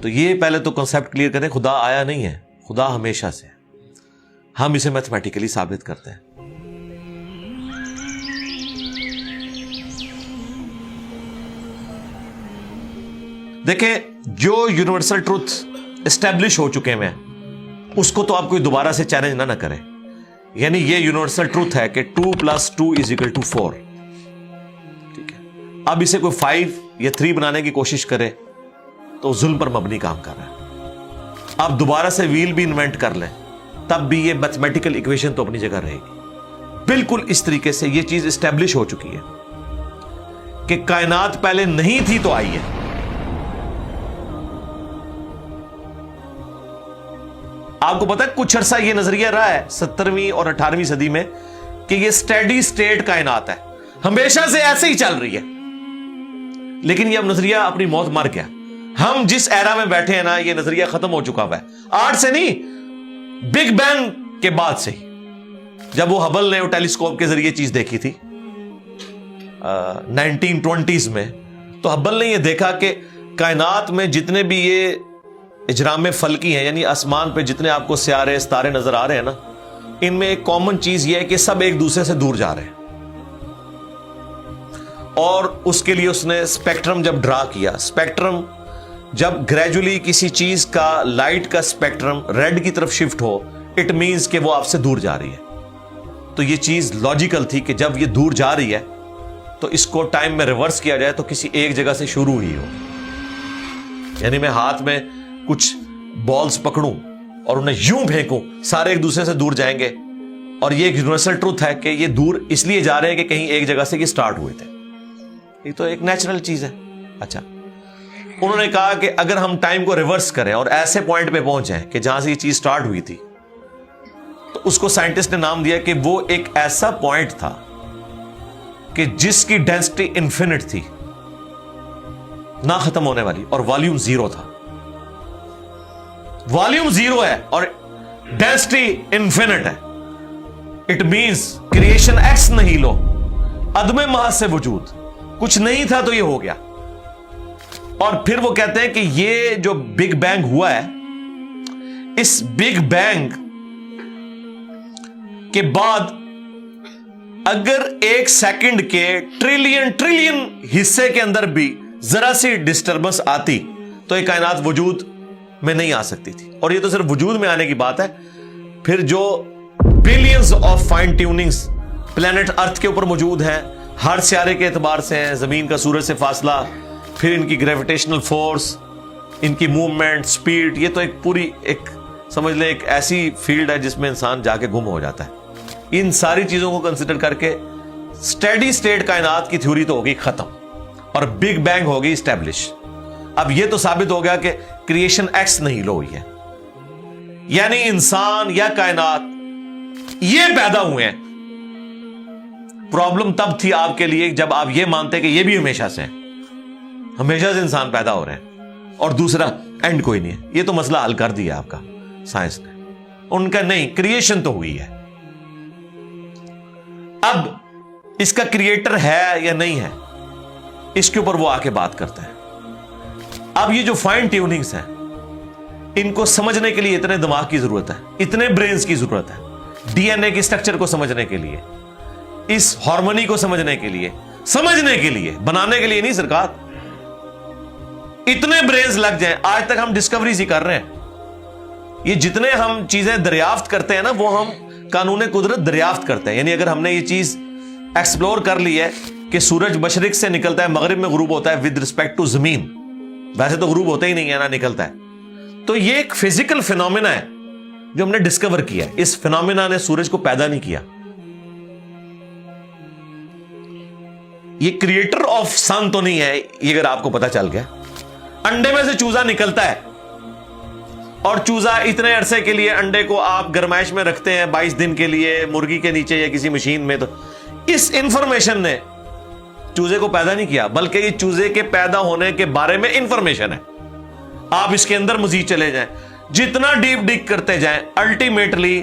تو یہ پہلے تو کنسپٹ کلیئر کریں، خدا آیا نہیں ہے، خدا ہمیشہ سے ہے، ہم اسے میتھمیٹیکلی ثابت کرتے ہیں۔ دیکھیں جو یونیورسل ٹروتھ اسٹیبلش ہو چکے ہیں اس کو تو آپ کوئی دوبارہ سے چیلنج نہ کریں، یعنی یہ یونیورسل ٹروتھ ہے کہ 2 + 2 = 4، ٹھیک ہے؟ اب اسے کوئی 5 یا 3 بنانے کی کوشش کرے تو ظلم پر مبنی کام کر رہا ہے۔ آپ دوبارہ سے ویل بھی انوینٹ کر لیں تب بھی یہ میتھمیٹیکل ایکویشن تو اپنی جگہ رہے گی۔ بالکل اس طریقے سے یہ چیز اسٹیبلش ہو چکی ہے کہ کائنات پہلے نہیں تھی تو آئی ہے۔ آپ کو پتا ہے کچھ عرصہ یہ نظریہ رہا ہے 17ویں اور 18ویں صدی میں کہ یہ اسٹیڈی اسٹیٹ کائنات ہے، ہمیشہ سے ایسے ہی چل رہی ہے، لیکن یہ اب نظریہ اپنی موت مر گیا۔ ہم جس ایرا میں بیٹھے ہیں نا، یہ نظریہ ختم ہو چکا ہوا ہے، آج سے نہیں، بگ بینگ کے بعد سے ہی، جب وہ ہبل نے وہ ٹیلیسکوپ کے ذریعے چیز دیکھی تھی 1920s میں، تو ہبل نے یہ دیکھا کہ کائنات میں جتنے بھی یہ اجرام فلکی ہیں، یعنی آسمان پہ جتنے آپ کو سیارے ستارے نظر آ رہے ہیں نا، ان میں ایک کامن چیز یہ ہے کہ سب ایک دوسرے سے دور جا رہے ہیں۔ اور اس کے لیے اس نے اسپیکٹرم جب ڈرا کیا، اسپیکٹرم جب گریجولی کسی چیز کا لائٹ کا اسپیکٹرم ریڈ کی طرف شفٹ ہو، اٹ مینز کہ وہ آپ سے دور جا رہی ہے۔ تو یہ چیز لاجیکل تھی کہ جب یہ دور جا رہی ہے تو اس کو ٹائم میں ریورس کیا جائے تو کسی ایک جگہ سے شروع ہوئی ہو، یعنی میں ہاتھ میں کچھ بالز پکڑوں اور انہیں یوں پھینکوں، سارے ایک دوسرے سے دور جائیں گے، اور یہ ایک یونیورسل ٹروتھ ہے کہ یہ دور اس لیے جا رہے ہیں کہ کہیں ایک جگہ سے یہ سٹارٹ ہوئے تھے، یہ تو ایک نیچرل چیز ہے۔ اچھا، انہوں نے کہا کہ اگر ہم ٹائم کو ریورس کریں اور ایسے پوائنٹ پہ پہنچ جائیں کہ جہاں سے یہ چیز سٹارٹ ہوئی تھی، تو اس کو سائنٹسٹ نے نام دیا کہ وہ ایک ایسا پوائنٹ تھا کہ جس کی ڈینسٹی انفینٹ تھی، نہ ختم ہونے والی، اور والیوم 0 تھا۔ والیوم 0 ہے اور ڈینسٹی انفینٹ ہے، اٹ مینز کریشن ایکس نہیں لو، عدم محض سے وجود، کچھ نہیں تھا تو یہ ہو گیا۔ اور پھر وہ کہتے ہیں کہ یہ جو بگ بینگ ہوا ہے، اس بگ بینگ کے بعد اگر 1 سیکنڈ کے ٹریلین حصے کے اندر بھی ذرا سی ڈسٹربنس آتی تو یہ کائنات وجود میں نہیں آ سکتی تھی۔ اور یہ تو صرف وجود میں آنے کی بات ہے، پھر جو billions of fine tunings planet earth کے اوپر موجود ہیں، ہر سیارے کے اعتبار سے ہیں، زمین کا سورج سے فاصلہ، پھر ان کی گریویٹیشنل فورس، ان کی موومنٹ، سپیڈ، یہ تو ایک پوری ایک سمجھ لیں ایک ایسی فیلڈ ہے جس میں انسان جا کے گم ہو جاتا ہے۔ ان ساری چیزوں کو کنسیڈر کر کے اسٹیڈی اسٹیٹ کائنات کی تھیوری تو ہوگی ختم اور بگ بینگ ہوگی اسٹیبلش۔ اب یہ تو ثابت ہو گیا کہ کریشن ایکس نہیں لو ہوئی ہے، یعنی انسان یا کائنات یہ پیدا ہوئے ہیں۔ پرابلم تب تھی آپ کے لیے جب آپ یہ مانتے کہ یہ بھی ہمیشہ سے ہیں، ہمیشہ سے انسان پیدا ہو رہے ہیں اور دوسرا اینڈ کوئی نہیں ہے۔ یہ تو مسئلہ حل کر دیا آپ کا سائنس نے، ان کا نہیں، کریشن تو ہوئی ہے۔ اب اس کا کریٹر ہے یا نہیں ہے، اس کے اوپر وہ آ کے بات کرتا ہے۔ اب یہ جو فائن ٹیوننگز ہیں، ان کو سمجھنے کے لیے اتنے دماغ کی ضرورت ہے، اتنے برینز کی ضرورت ہے، ڈی این اے کی سٹرکچر کو سمجھنے کے لیے، اس ہارمونی کو سمجھنے کے لیے، بنانے کے لیے نہیں سرکار، اتنے برینز لگ جائیں۔ آج تک ہم ڈسکوریز ہی کر رہے ہیں، یہ جتنے ہم چیزیں دریافت کرتے ہیں نا، وہ ہم قانون قدرت دریافت کرتے ہیں۔ یعنی اگر ہم نے یہ چیز ایکسپلور کر لی ہے کہ سورج مشرق سے نکلتا ہے، مغرب میں غروب ہوتا ہے ود رسپیکٹ ٹو زمین، ویسے تو غروب ہوتا ہی نہیں ہے نا، نکلتا ہے، تو یہ ایک فزیکل فینومینا ہے جو ہم نے ڈسکور کیا ہے۔ اس فینومینا نے سورج کو پیدا نہیں کیا، یہ کریٹر آف سن تو نہیں ہے، یہ اگر آپ کو پتا چل گیا۔ انڈے میں سے چوزا نکلتا ہے اور چوزا اتنے عرصے کے لیے انڈے کو آپ گرمائش میں رکھتے ہیں 22 دن کے لیے مرغی کے نیچے یا کسی مشین میں، تو اس انفارمیشن نے چوزے کو پیدا نہیں کیا، بلکہ یہ چوزے کے پیدا ہونے کے بارے میں انفارمیشن ہے۔ آپ اس کے اندر مزید چلے جائیں، جتنا ڈیپ ڈگ کرتے جائیں، الٹیمیٹلی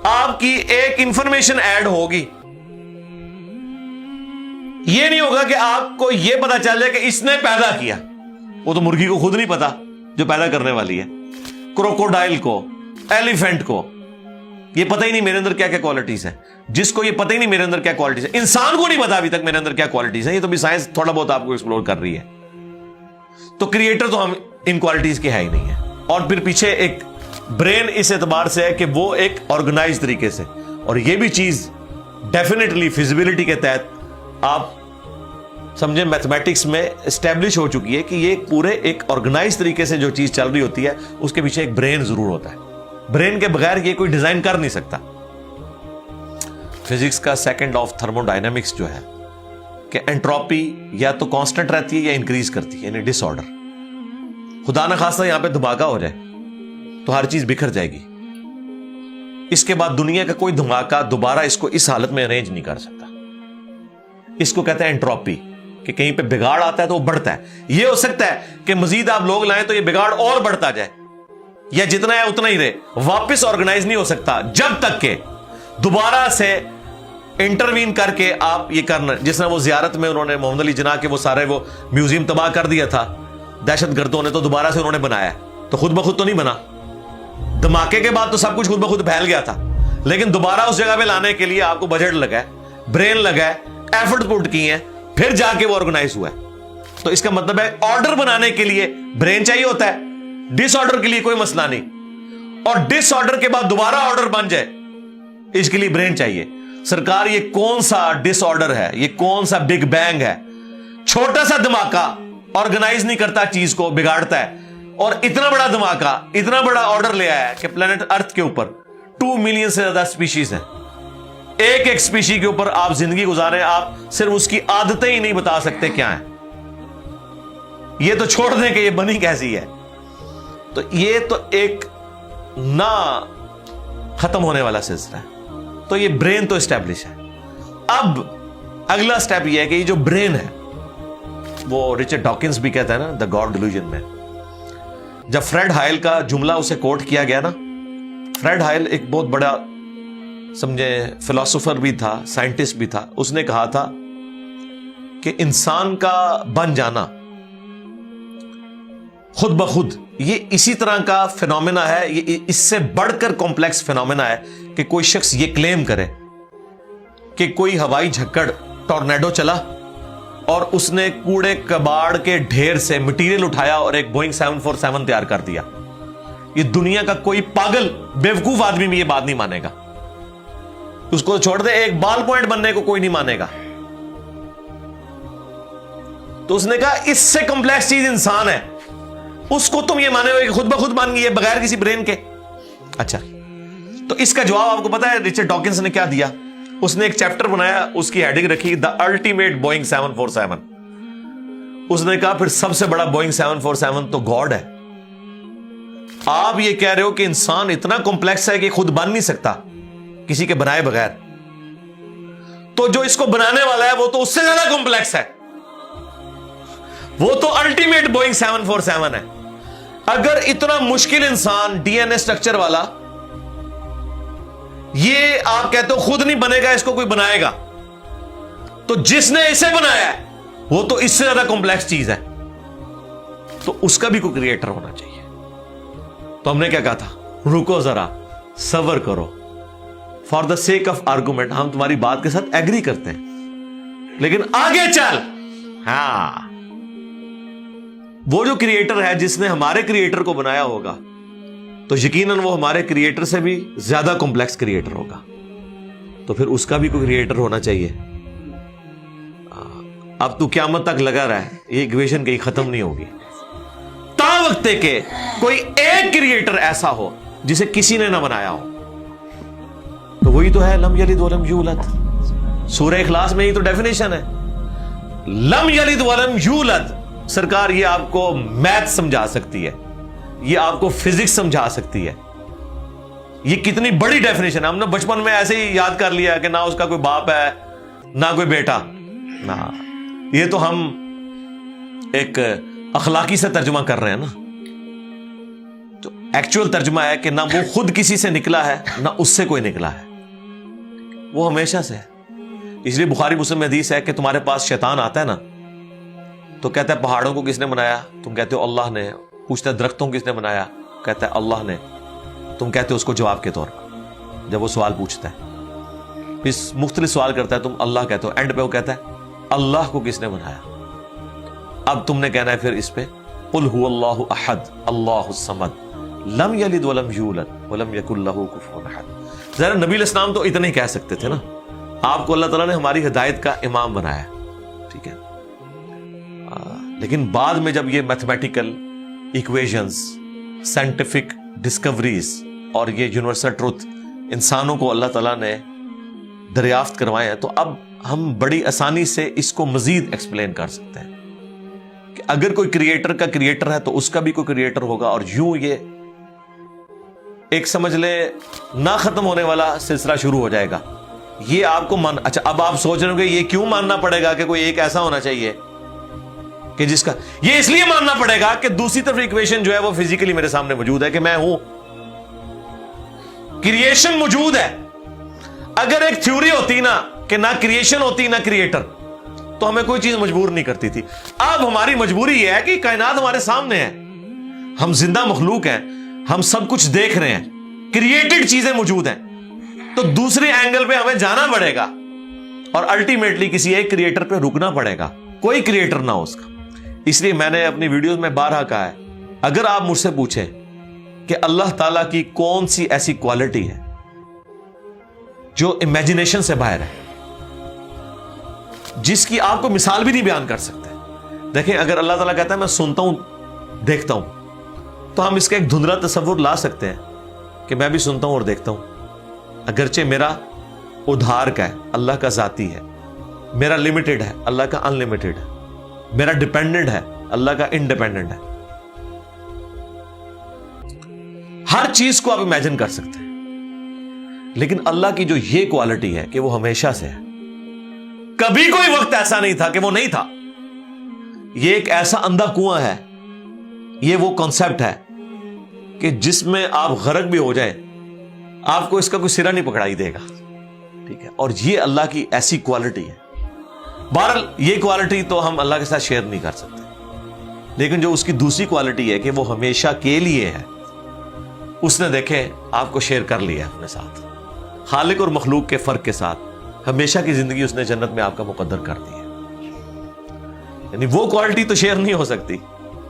آپ کی ایک انفارمیشن ایڈ ہوگی۔ یہ نہیں ہوگا کہ آپ کو یہ پتا چل جائے کہ اس نے پیدا کیا، وہ تو مرغی کو خود نہیں پتا جو پیدا کرنے والی ہے. کروکوڈائل کو, ایلیفینٹ کو یہ پتہ ہی نہیں میرے اندر کیا کیا کوالٹیز ہیں. جس کو یہ پتہ ہی نہیں میرے اندر کیا کوالٹیز ہیں, انسان کو نہیں پتا ابھی تک میرے اندر کیا کوالٹیز ہیں. یہ تو بھی سائنس تھوڑا بہت آپ کو ایکسپلور کر رہی ہے. تو کریٹر تو ہم ان کوالٹیز کے ہے ہی نہیں ہے. اور پھر پیچھے ایک برین اس اعتبار سے ہے کہ وہ ایک آرگنائز طریقے سے, اور یہ بھی چیز ڈیفینیٹلی فیزیبلٹی کے تحت آپ سمجھیں میتھمیٹکس میں اسٹیبلش ہو چکی ہے کہ یہ پورے ایک آرگنائز طریقے سے جو چیز چل رہی ہوتی ہے اس کے پیچھے ایک برین ضرور ہوتا ہے. برین کے بغیر یہ کوئی ڈیزائن کر نہیں سکتا. فزکس کا سیکنڈ آف تھرمو ڈائنامکس جو ہے کہ انٹروپی یا تو کانسٹنٹ رہتی ہے یا انکریز کرتی ہے, یعنی ڈس آرڈر. خدا نہ خواستہ یہاں پہ دھماکہ ہو جائے تو ہر چیز بکھر جائے گی. اس کے بعد دنیا کا کوئی دھماکہ دوبارہ اس کو اس حالت میں ارینج نہیں کر سکتا. اس کو کہتے ہیں انٹروپی, کہ کہیں پہ بگاڑ آتا ہے تو وہ بڑھتا ہے. یہ ہو سکتا ہے کہ مزید آپ لوگ لائیں تو یہ بگاڑ اور بڑھتا جائے, یا جتنا ہے اتنا ہی رہے, واپس آرگنائز نہیں ہو سکتا جب تک کہ دوبارہ سے انٹروین کر کے آپ یہ کرنا. جس طرح وہ زیارت میں انہوں نے محمد علی جناح کے وہ سارے وہ میوزیم تباہ کر دیا تھا دہشت گردوں نے, تو دوبارہ سے انہوں نے بنایا, تو خود بخود تو نہیں بنا. دھماکے کے بعد تو سب کچھ خود بخود پھیل گیا تھا, لیکن دوبارہ اس جگہ پہ لانے کے لیے آپ کو بجٹ لگا ہے, برین لگا ہے, ایفرٹ پٹ کی ہیں, پھر جا کے وہ آرگنائز ہوا ہے. تو اس کا مطلب ہے آرڈر بنانے کے لیے برین چاہیے ہوتا ہے, ڈس آرڈر کے لیے کوئی مسئلہ نہیں, اور ڈس آرڈر کے بعد دوبارہ آرڈر بن جائے اس کے لیے برین چاہیے. سرکار یہ کون سا ڈس آرڈر ہے, یہ کون سا بگ بینگ ہے؟ چھوٹا سا دھماکہ آرگنائز نہیں کرتا, چیز کو بگاڑتا ہے, اور اتنا بڑا دھماکہ اتنا بڑا آرڈر لے آیا ہے کہ پلانٹ ارتھ کے اوپر 2 ملین سے زیادہ سپیشیز ہیں. ایک ایک سپیشی کے اوپر آپ زندگی گزارے, آپ صرف اس کی عادتیں ہی نہیں بتا سکتے کیا ہیں. یہ تو چھوڑ دیں کہ یہ بنی کیسی ہے. تو یہ تو ایک نہ ختم ہونے والا سلسلہ ہے. تو یہ برین تو اسٹیبلش ہے. اب اگلا سٹیپ یہ ہے کہ یہ جو برین ہے, وہ رچرڈ ڈاکنز بھی کہتا ہے نا دا گاڈ ڈیلوژن میں, جب فریڈ ہائل کا جملہ اسے کوٹ کیا گیا نا, فریڈ ہائل ایک بہت بڑا سمجھے فلاسفر بھی تھا, سائنٹسٹ بھی تھا. اس نے کہا تھا کہ انسان کا بن جانا خود بخود یہ اسی طرح کا فینومینا ہے, یہ اس سے بڑھ کر کمپلیکس فینومینا ہے کہ کوئی شخص یہ کلیم کرے کہ کوئی ہوائی جھکڑ ٹورنیڈو چلا اور اس نے کوڑے کباڑ کے ڈھیر سے مٹیریل اٹھایا اور ایک بوئنگ 747 تیار کر دیا. یہ دنیا کا کوئی پاگل بیوقوف آدمی بھی یہ بات نہیں مانے گا. اس کو چھوڑ دے, ایک بال پوائنٹ بننے کو کوئی نہیں مانے گا. تو اس نے کہا اس سے کمپلیکس چیز انسان ہے, اس کو تم یہ مانے ہو کہ خود بخود بن گئی ہے بغیر کسی برین کے. اچھا, تو اس کا جواب آپ کو پتا ہے رچرڈ ڈاکنز نے کیا دیا؟ اس نے ایک چیپٹر بنایا, اس کی ہیڈنگ رکھی دا الٹیمیٹ بوئنگ 747. اس نے کہا پھر سب سے بڑا بوئنگ 747 تو گاڈ ہے. آپ یہ کہہ رہے ہو کہ انسان اتنا کمپلیکس ہے کہ خود بن نہیں سکتا کسی کے بنائے بغیر, تو جو اس کو بنانے والا ہے وہ تو اس سے زیادہ کمپلیکس ہے, وہ تو الٹیمیٹ بوئنگ 747 ہے. اگر اتنا مشکل انسان ڈی این اے اسٹرکچر والا یہ آپ کہتے ہو خود نہیں بنے گا, اس کو کوئی بنائے گا, تو جس نے اسے بنایا ہے وہ تو اس سے زیادہ کمپلیکس چیز ہے, تو اس کا بھی کوئی کریٹر ہونا چاہیے. تو ہم نے کیا کہا تھا, رکو ذرا صبر کرو, for the sake of argument ہم تمہاری بات کے ساتھ ایگری کرتے ہیں, لیکن آگے چل. ہاں, وہ جو کریٹر ہے جس نے ہمارے کریٹر کو بنایا ہوگا تو یقیناً وہ ہمارے کریٹر سے بھی زیادہ کمپلیکس کریٹر ہوگا, تو پھر اس کا بھی کوئی کریٹر ہونا چاہیے. اب تو قیامت تک لگا رہا ہے, یہ ایکویشن کہیں ختم نہیں ہوگی تا وقت کہ کوئی ایک کریٹر ایسا ہو جسے کسی نے نہ بنایا ہو. تو وہی تو ہے لم یلد ولم یولد. سورہ اخلاص میں ہی تو ڈیفینیشن ہے, لم یلد ولم یولد. سرکار یہ آپ کو میتھ سمجھا سکتی ہے, یہ آپ کو فزکس سمجھا سکتی ہے. یہ کتنی بڑی ڈیفینیشن ہے. ہم نے بچپن میں ایسے ہی یاد کر لیا کہ نہ اس کا کوئی باپ ہے نہ کوئی بیٹا. نہ, یہ تو ہم ایک اخلاقی سے ترجمہ کر رہے ہیں نا. تو ایکچوئل ترجمہ ہے کہ نہ وہ خود کسی سے نکلا ہے نہ اس سے کوئی نکلا ہے, وہ ہمیشہ سے ہے. اس لیے بخاری مسلم میں حدیث ہے کہ تمہارے پاس شیطان آتا ہے نا تو کہتا ہے پہاڑوں کو کس نے بنایا؟ تم کہتے ہو اللہ نے. پوچھتا ہے درختوں کس نے بنایا؟ کہتا ہے اللہ نے. تم کہتے ہو اس کو جواب کے طور پر جب وہ سوال پوچھتا ہے. پھر مختلف سوال کرتا ہے, تم اللہ کہتے ہو. اینڈ پہ وہ کہتا ہے اللہ کو کس نے بنایا؟ اب تم نے کہنا ہے پھر اس پہ قل هو اللہ احد اللہ الصمد لم یلد ولم یولد ولم یکن لہ کفوا احد. ذرا نبی علیہ السلام تو اتنا ہی کہہ سکتے تھے نا. آپ کو اللہ تعالیٰ نے ہماری ہدایت کا امام بنایا, ٹھیک ہے. لیکن بعد میں جب یہ میتھمیٹیکل ایکویشنز, سائنٹیفک ڈسکوریز اور یہ یونیورسل ٹروتھ انسانوں کو اللہ تعالیٰ نے دریافت کروائے ہیں, تو اب ہم بڑی آسانی سے اس کو مزید ایکسپلین کر سکتے ہیں کہ اگر کوئی کریٹر کا کریٹر ہے تو اس کا بھی کوئی کریٹر ہوگا. اور یوں یہ ایک سمجھ لے نہ ختم ہونے والا سلسلہ شروع ہو جائے گا. یہ آپ کو اچھا اب آپ سوچ رہے ہو کہ یہ کیوں ماننا پڑے گا کہ کوئی ایک ایسا ہونا چاہیے کہ جس کا, یہ اس لیے ماننا پڑے گا کہ دوسری طرف ایکویشن جو ہے وہ فزیکلی میرے سامنے موجود ہے کہ میں ہوں, کریشن موجود ہے. اگر ایک تھیوری ہوتی نا کہ نہ کریشن ہوتی نہ کریٹر, تو ہمیں کوئی چیز مجبور نہیں کرتی تھی. اب ہماری مجبوری یہ ہے کہ کائنات ہمارے سامنے ہے, ہم زندہ مخلوق ہیں, ہم سب کچھ دیکھ رہے ہیں, کریٹڈ چیزیں موجود ہیں, تو دوسرے اینگل پہ ہمیں جانا پڑے گا اور الٹیمیٹلی کسی ایک کریٹر پہ رکنا پڑے گا, کوئی کریٹر نہ ہو اس کا. اس لیے میں نے اپنی ویڈیوز میں بارہا کہا ہے, اگر آپ مجھ سے پوچھیں کہ اللہ تعالیٰ کی کون سی ایسی کوالٹی ہے جو امیجنیشن سے باہر ہے, جس کی آپ کو مثال بھی نہیں بیان کر سکتے. دیکھیں اگر اللہ تعالیٰ کہتا ہے میں سنتا ہوں دیکھتا ہوں, تو ہم اس کا ایک دھندلا تصور لا سکتے ہیں کہ میں بھی سنتا ہوں اور دیکھتا ہوں, اگرچہ میرا ادھار کا ہے, اللہ کا ذاتی ہے, میرا لمیٹڈ ہے, اللہ کا ان لمیٹڈ ہے, میرا ڈیپینڈنٹ ہے, اللہ کا انڈیپینڈنٹ ہے. ہر چیز کو آپ امیجن کر سکتے ہیں, لیکن اللہ کی جو یہ کوالٹی ہے کہ وہ ہمیشہ سے ہے, کبھی کوئی وقت ایسا نہیں تھا کہ وہ نہیں تھا. یہ ایک ایسا اندھا کنواں ہے, یہ وہ کانسیپٹ ہے کہ جس میں آپ غرق بھی ہو جائیں آپ کو اس کا کوئی سرا نہیں پکڑائی دے گا, ٹھیک ہے. اور یہ اللہ کی ایسی کوالٹی ہے. بہرحال یہ کوالٹی تو ہم اللہ کے ساتھ شیئر نہیں کر سکتے, لیکن جو اس کی دوسری کوالٹی ہے کہ وہ ہمیشہ کے لیے ہے, اس نے دیکھیں آپ کو شیئر کر لیا اپنے ساتھ, خالق اور مخلوق کے فرق کے ساتھ ہمیشہ کی زندگی اس نے جنت میں آپ کا مقدر کر دی ہے. یعنی وہ کوالٹی تو شیئر نہیں ہو سکتی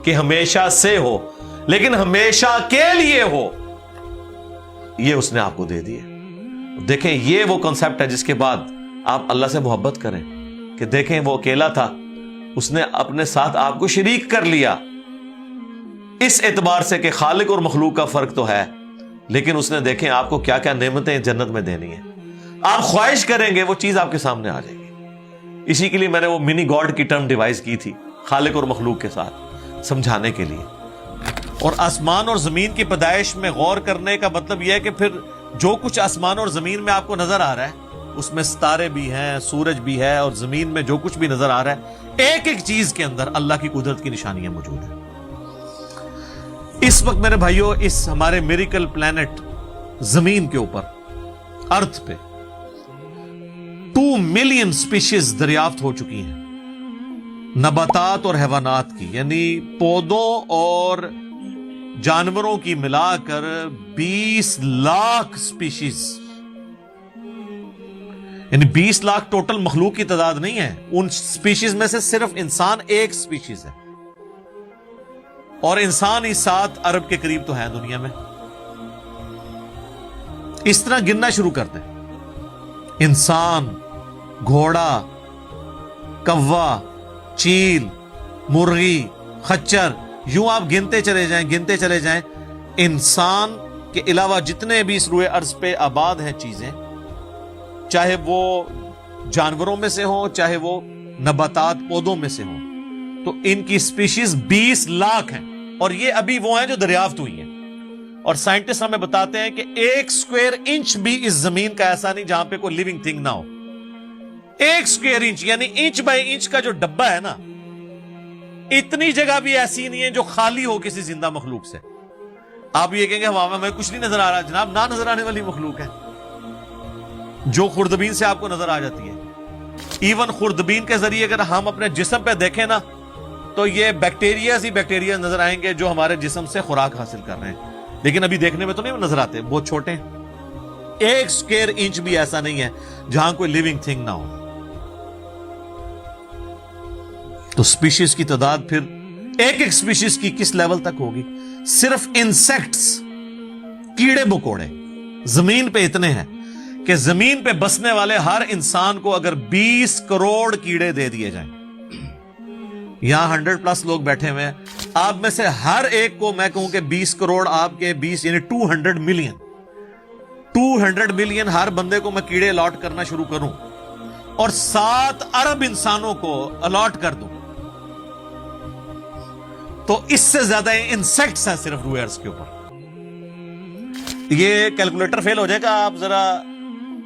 کہ ہمیشہ سے ہو, لیکن ہمیشہ کے لیے ہو, یہ اس نے آپ کو دے دی ہے. دیکھیں یہ وہ کنسپٹ ہے جس کے بعد آپ اللہ سے محبت کریں کہ دیکھیں وہ اکیلا تھا, اس نے اپنے ساتھ آپ کو شریک کر لیا, اس اعتبار سے کہ خالق اور مخلوق کا فرق تو ہے, لیکن اس نے دیکھیں آپ کو کیا کیا نعمتیں جنت میں دینی ہے. آپ خواہش کریں گے وہ چیز آپ کے سامنے آ جائے گی. اسی کے لیے میں نے وہ منی گاڈ کی ٹرم ڈیوائز کی تھی خالق اور مخلوق کے ساتھ سمجھانے کے لیے. اور آسمان اور زمین کی پیدائش میں غور کرنے کا مطلب یہ ہے کہ پھر جو کچھ آسمان اور زمین میں آپ کو نظر آ رہا ہے, اس میں ستارے بھی ہیں, سورج بھی ہے, اور زمین میں جو کچھ بھی نظر آ رہا ہے, ایک ایک چیز کے اندر اللہ کی قدرت کی نشانیاں موجود ہیں. اس وقت میرے بھائیوں اس ہمارے میریکل پلانٹ زمین کے اوپر, ارتھ پہ 2 ملین سپیشیز دریافت ہو چکی ہیں, نباتات اور حیوانات کی, یعنی پودوں اور جانوروں کی ملا کر 20 لاکھ سپیشیز. یعنی 20 لاکھ ٹوٹل مخلوق کی تعداد نہیں ہے, ان سپیشیز میں سے صرف انسان ایک سپیشیز ہے, اور انسان ہی 7 ارب کے قریب تو ہے دنیا میں. اس طرح گننا شروع کرتے ہیں, انسان, گھوڑا, کوا, چیل, مرغی, خچر, یوں آپ گنتے چلے جائیں. انسان کے علاوہ جتنے بھی اس روئے ارض پہ آباد ہیں چیزیں, چاہے وہ جانوروں میں سے ہوں چاہے وہ نباتات پودوں میں سے ہوں, تو ان کی سپیشیز 20 لاکھ ہیں, اور یہ ابھی وہ ہیں جو دریافت ہوئی ہیں. اور سائنٹسٹ ہمیں بتاتے ہیں کہ 1 اسکوائر انچ بھی اس زمین کا ایسا نہیں جہاں پہ کوئی لیونگ تھنگ نہ ہو. 1 اسکوائر انچ یعنی انچ بائی انچ کا جو ڈبہ ہے نا, اتنی جگہ بھی ایسی نہیں ہے جو خالی ہو کسی زندہ مخلوق سے. آپ یہ کہیں گے ہوا میں ہمیں کچھ نہیں نظر آ رہا, جناب نہ نظر آنے والی مخلوق ہے جو خوردبین سے آپ کو نظر آ جاتی ہے. ایون خوردبین کے ذریعے اگر ہم اپنے جسم پہ دیکھیں نا, تو یہ بیکٹیریاز ہی بیکٹیریا نظر آئیں گے جو ہمارے جسم سے خوراک حاصل کر رہے ہیں، لیکن ابھی دیکھنے میں تو نہیں نظر آتے، بہت چھوٹے ہیں، 1 اسکوائر انچ بھی ایسا نہیں ہے جہاں کوئی لیونگ تھنگ نہ ہو۔ تو سپیشیز کی تعداد پھر ایک سپیشیز کی کس لیول تک ہوگی؟ صرف انسیکٹس، کیڑے مکوڑے زمین پہ اتنے ہیں کہ زمین پہ بسنے والے ہر انسان کو اگر 20 کروڑ کیڑے دے دیے جائیں، یہاں 100+ لوگ بیٹھے ہوئے ہیں، آپ میں سے ہر ایک کو میں کہوں کہ 20 کروڑ آپ کے 20 یعنی 200 ملین ہر بندے کو میں کیڑے الاٹ کرنا شروع کروں اور 7 ارب انسانوں کو الاٹ کر دوں، تو اس سے زیادہ انسیکٹس ہیں صرف روئے ارض کے اوپر۔ یہ کیلکولیٹر فیل ہو جائے گا، آپ ذرا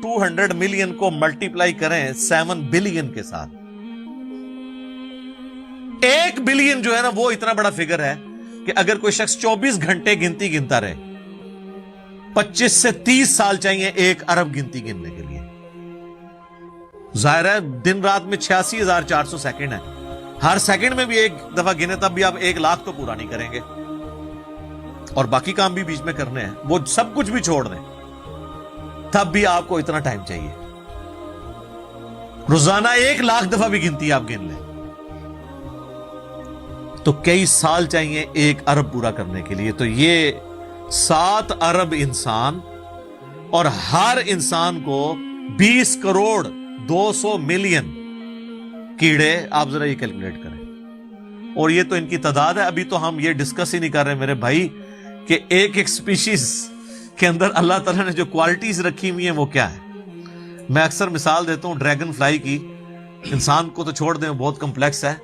200 ملین کو ملٹیپلائی کریں 7 بلین کے ساتھ، 1 بلین جو ہے نا وہ اتنا بڑا فگر ہے کہ اگر کوئی شخص 24 گھنٹے گنتی گنتا رہے، 25 سے 30 سال چاہیے 1 ارب گنتی گننے کے لیے۔ ظاہر ہے دن رات میں 86,400 سیکنڈ ہے، ہر سیکنڈ میں بھی 1 دفعہ گنے تب بھی آپ 1 لاکھ تو پورا نہیں کریں گے، اور باقی کام بھی بیچ میں کرنے ہیں، وہ سب کچھ بھی چھوڑ دیں تب بھی آپ کو اتنا ٹائم چاہیے۔ روزانہ 1 لاکھ دفعہ بھی گنتی آپ گن لیں تو کئی سال چاہیے 1 ارب پورا کرنے کے لیے۔ تو یہ 7 ارب انسان، اور ہر انسان کو 20 کروڑ 200 ملین کیڑے، آپ ذرا یہ کیلکولیٹ کریں، اور یہ تو ان کی تعداد ہے۔ ابھی تو ہم یہ ڈسکس ہی نہیں کر رہے میرے بھائی کہ ایک سپیشیز کے اندر اللہ تعالیٰ نے جو کوالٹیز رکھی ہوئی ہیں وہ کیا ہے۔ میں اکثر مثال دیتا ہوں ڈریگن فلائی کی، انسان کو تو چھوڑ دیں بہت کمپلیکس ہے،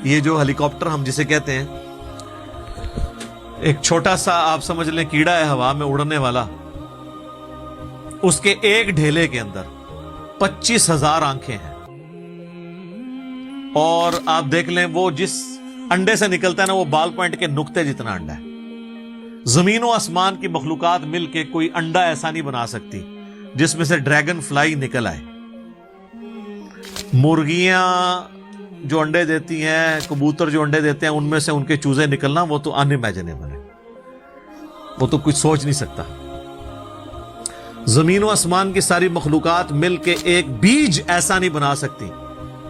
یہ جو ہیلی کاپٹر ہم جسے کہتے ہیں، ایک چھوٹا سا آپ سمجھ لیں کیڑا ہے ہوا میں اڑنے والا، اس کے ایک ڈھیلے کے اندر 25,000 آنکھیں ہیں، اور آپ دیکھ لیں وہ جس انڈے سے نکلتا ہے نا وہ بال پوائنٹ کے نقطے جتنا انڈا ہے۔ زمین و آسمان کی مخلوقات مل کے کوئی انڈا ایسا نہیں بنا سکتی جس میں سے ڈریگن فلائی نکل آئے۔ مرغیاں جو انڈے دیتی ہیں، کبوتر جو انڈے دیتے ہیں، ان میں سے ان کے چوزے نکلنا وہ تو ان امیجنیبل ہے، وہ تو کچھ سوچ نہیں سکتا۔ زمین و آسمان کی ساری مخلوقات مل کے ایک بیج ایسا نہیں بنا سکتی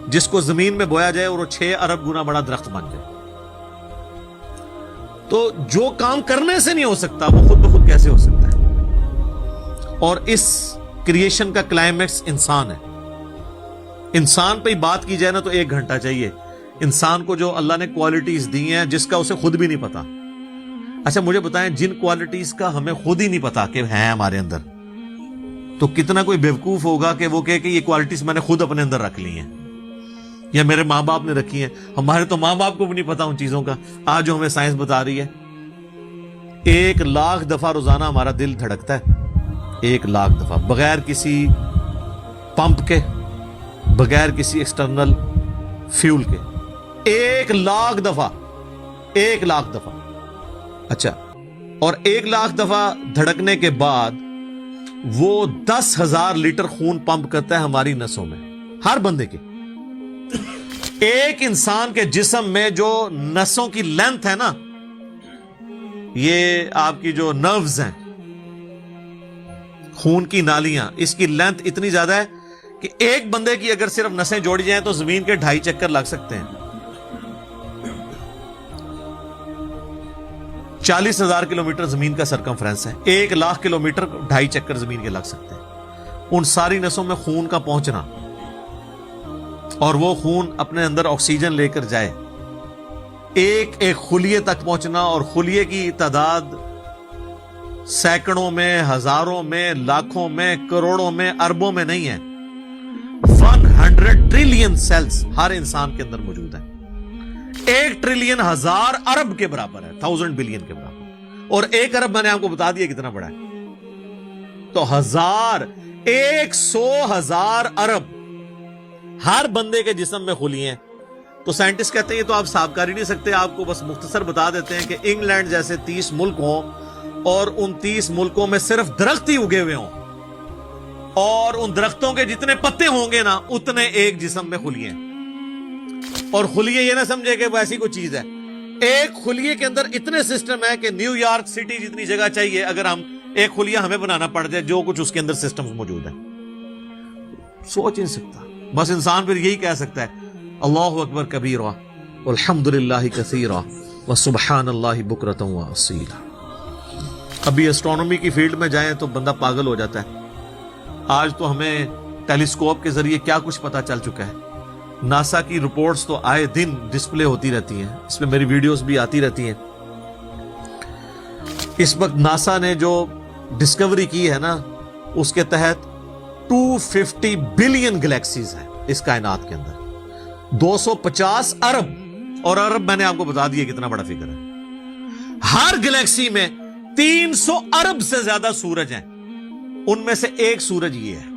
جس کو زمین میں بویا جائے اور وہ 6 ارب گنا بڑا درخت بن جائے۔ تو جو کام کرنے سے نہیں ہو سکتا وہ خود بخود کیسے ہو سکتا ہے؟ اور اس کریشن کا کلائمیکس انسان ہے۔ انسان پہ ہی بات کی جائے نا تو 1 گھنٹہ چاہیے، انسان کو جو اللہ نے کوالٹیز دی ہیں جس کا اسے خود بھی نہیں پتا۔ اچھا مجھے بتائیں جن کوالٹیز کا ہمیں خود ہی نہیں پتا کہ ہیں ہمارے اندر، تو کتنا کوئی بیوقوف ہوگا کہ وہ کہے کہ یہ کوالٹیز میں نے خود اپنے اندر رکھ لی ہیں یا میرے ماں باپ نے رکھی ہیں۔ ہمارے تو ماں باپ کو بھی نہیں پتا ان چیزوں کا، آج جو ہمیں سائنس بتا رہی ہے۔ 1 لاکھ دفعہ روزانہ ہمارا دل دھڑکتا ہے، 1 لاکھ دفعہ، بغیر کسی پمپ کے، بغیر کسی ایکسٹرنل فیول کے، 1 لاکھ دفعہ، 1 لاکھ دفعہ۔ اچھا، اور 1 لاکھ دفعہ دھڑکنے کے بعد وہ 10,000 لیٹر خون پمپ کرتا ہے ہماری نسوں میں، ہر بندے کے۔ ایک انسان کے جسم میں جو نسوں کی لینتھ ہے نا، یہ آپ کی جو نروز ہیں، خون کی نالیاں، اس کی لینتھ اتنی زیادہ ہے کہ ایک بندے کی اگر صرف نسیں جوڑی جائیں تو زمین کے 2.5 چکر لگ سکتے ہیں۔ 40,000 کلومیٹر زمین کا سرکمفرنس ہے، 1 لاکھ کلومیٹر 2.5 چکر زمین کے لگ سکتے ہیں۔ ان ساری نسوں میں خون کا پہنچنا اور وہ خون اپنے اندر آکسیجن لے کر جائے، ایک خلیے تک پہنچنا، اور خلیے کی تعداد سینکڑوں میں، ہزاروں میں، لاکھوں میں، کروڑوں میں، اربوں میں نہیں ہے۔ 100 ٹریلین سیلز ہر انسان کے اندر موجود ہیں۔ 1 ٹریلین 1000 ارب کے برابر ہے، 1000 بلین کے برابر، اور 1 ارب میں نے آپ کو بتا دیا کتنا بڑا ہے۔ تو 100,000 ارب ہر بندے کے جسم میں خلیے ہیں۔ تو سائنٹسٹ کہتے ہیں یہ تو آپ صاحب کر ہی نہیں سکتے، آپ کو بس مختصر بتا دیتے ہیں کہ انگلینڈ جیسے 30 ملک ہوں اور ان 30 ملکوں میں صرف درخت ہی اگے ہوئے ہوں، اور ان درختوں کے جتنے پتے ہوں گے نا اتنے ایک جسم میں خلیے ہیں۔ اور خلیے یہ نہ سمجھے کہ وہ ایسی کوئی چیز ہے. ایک خلیے کے اندر اتنے سسٹم ہے کہ نیو یارک سٹی جتنی جگہ چاہیے اگر ہم ایک خلیہ ہمیں بنانا پڑ جائے, جو کچھ اس کے اندر سسٹمز موجود ہیں. سوچ نہیں سکتا. بس انسان پھر یہی کہہ سکتا ہے اللہ اکبر کبیرہ والحمدللہ کثیرہ وسبحان اللہ بکرۃ واصیلا. ابھی اسٹرانومی کی فیلڈ میں جائیں تو بندہ پاگل ہو جاتا ہے. آج تو ہمیں ٹیلیسکوپ کے ذریعے کیا کچھ پتا چل چکا ہے. ناسا کی رپورٹس تو آئے دن ڈسپلے ہوتی رہتی ہیں, اس میں میری ویڈیوز بھی آتی رہتی ہیں. اس وقت ناسا نے جو ڈسکوری کی ہے نا, اس کے تحت 250 بلین گلیکسیز ہیں اس کائنات کے اندر. 250 ارب, اور ارب میں نے آپ کو بتا دیا کتنا بڑا فگر ہے. ہر گلیکسی میں 300 ارب سے زیادہ سورج ہیں, ان میں سے ایک سورج یہ ہے.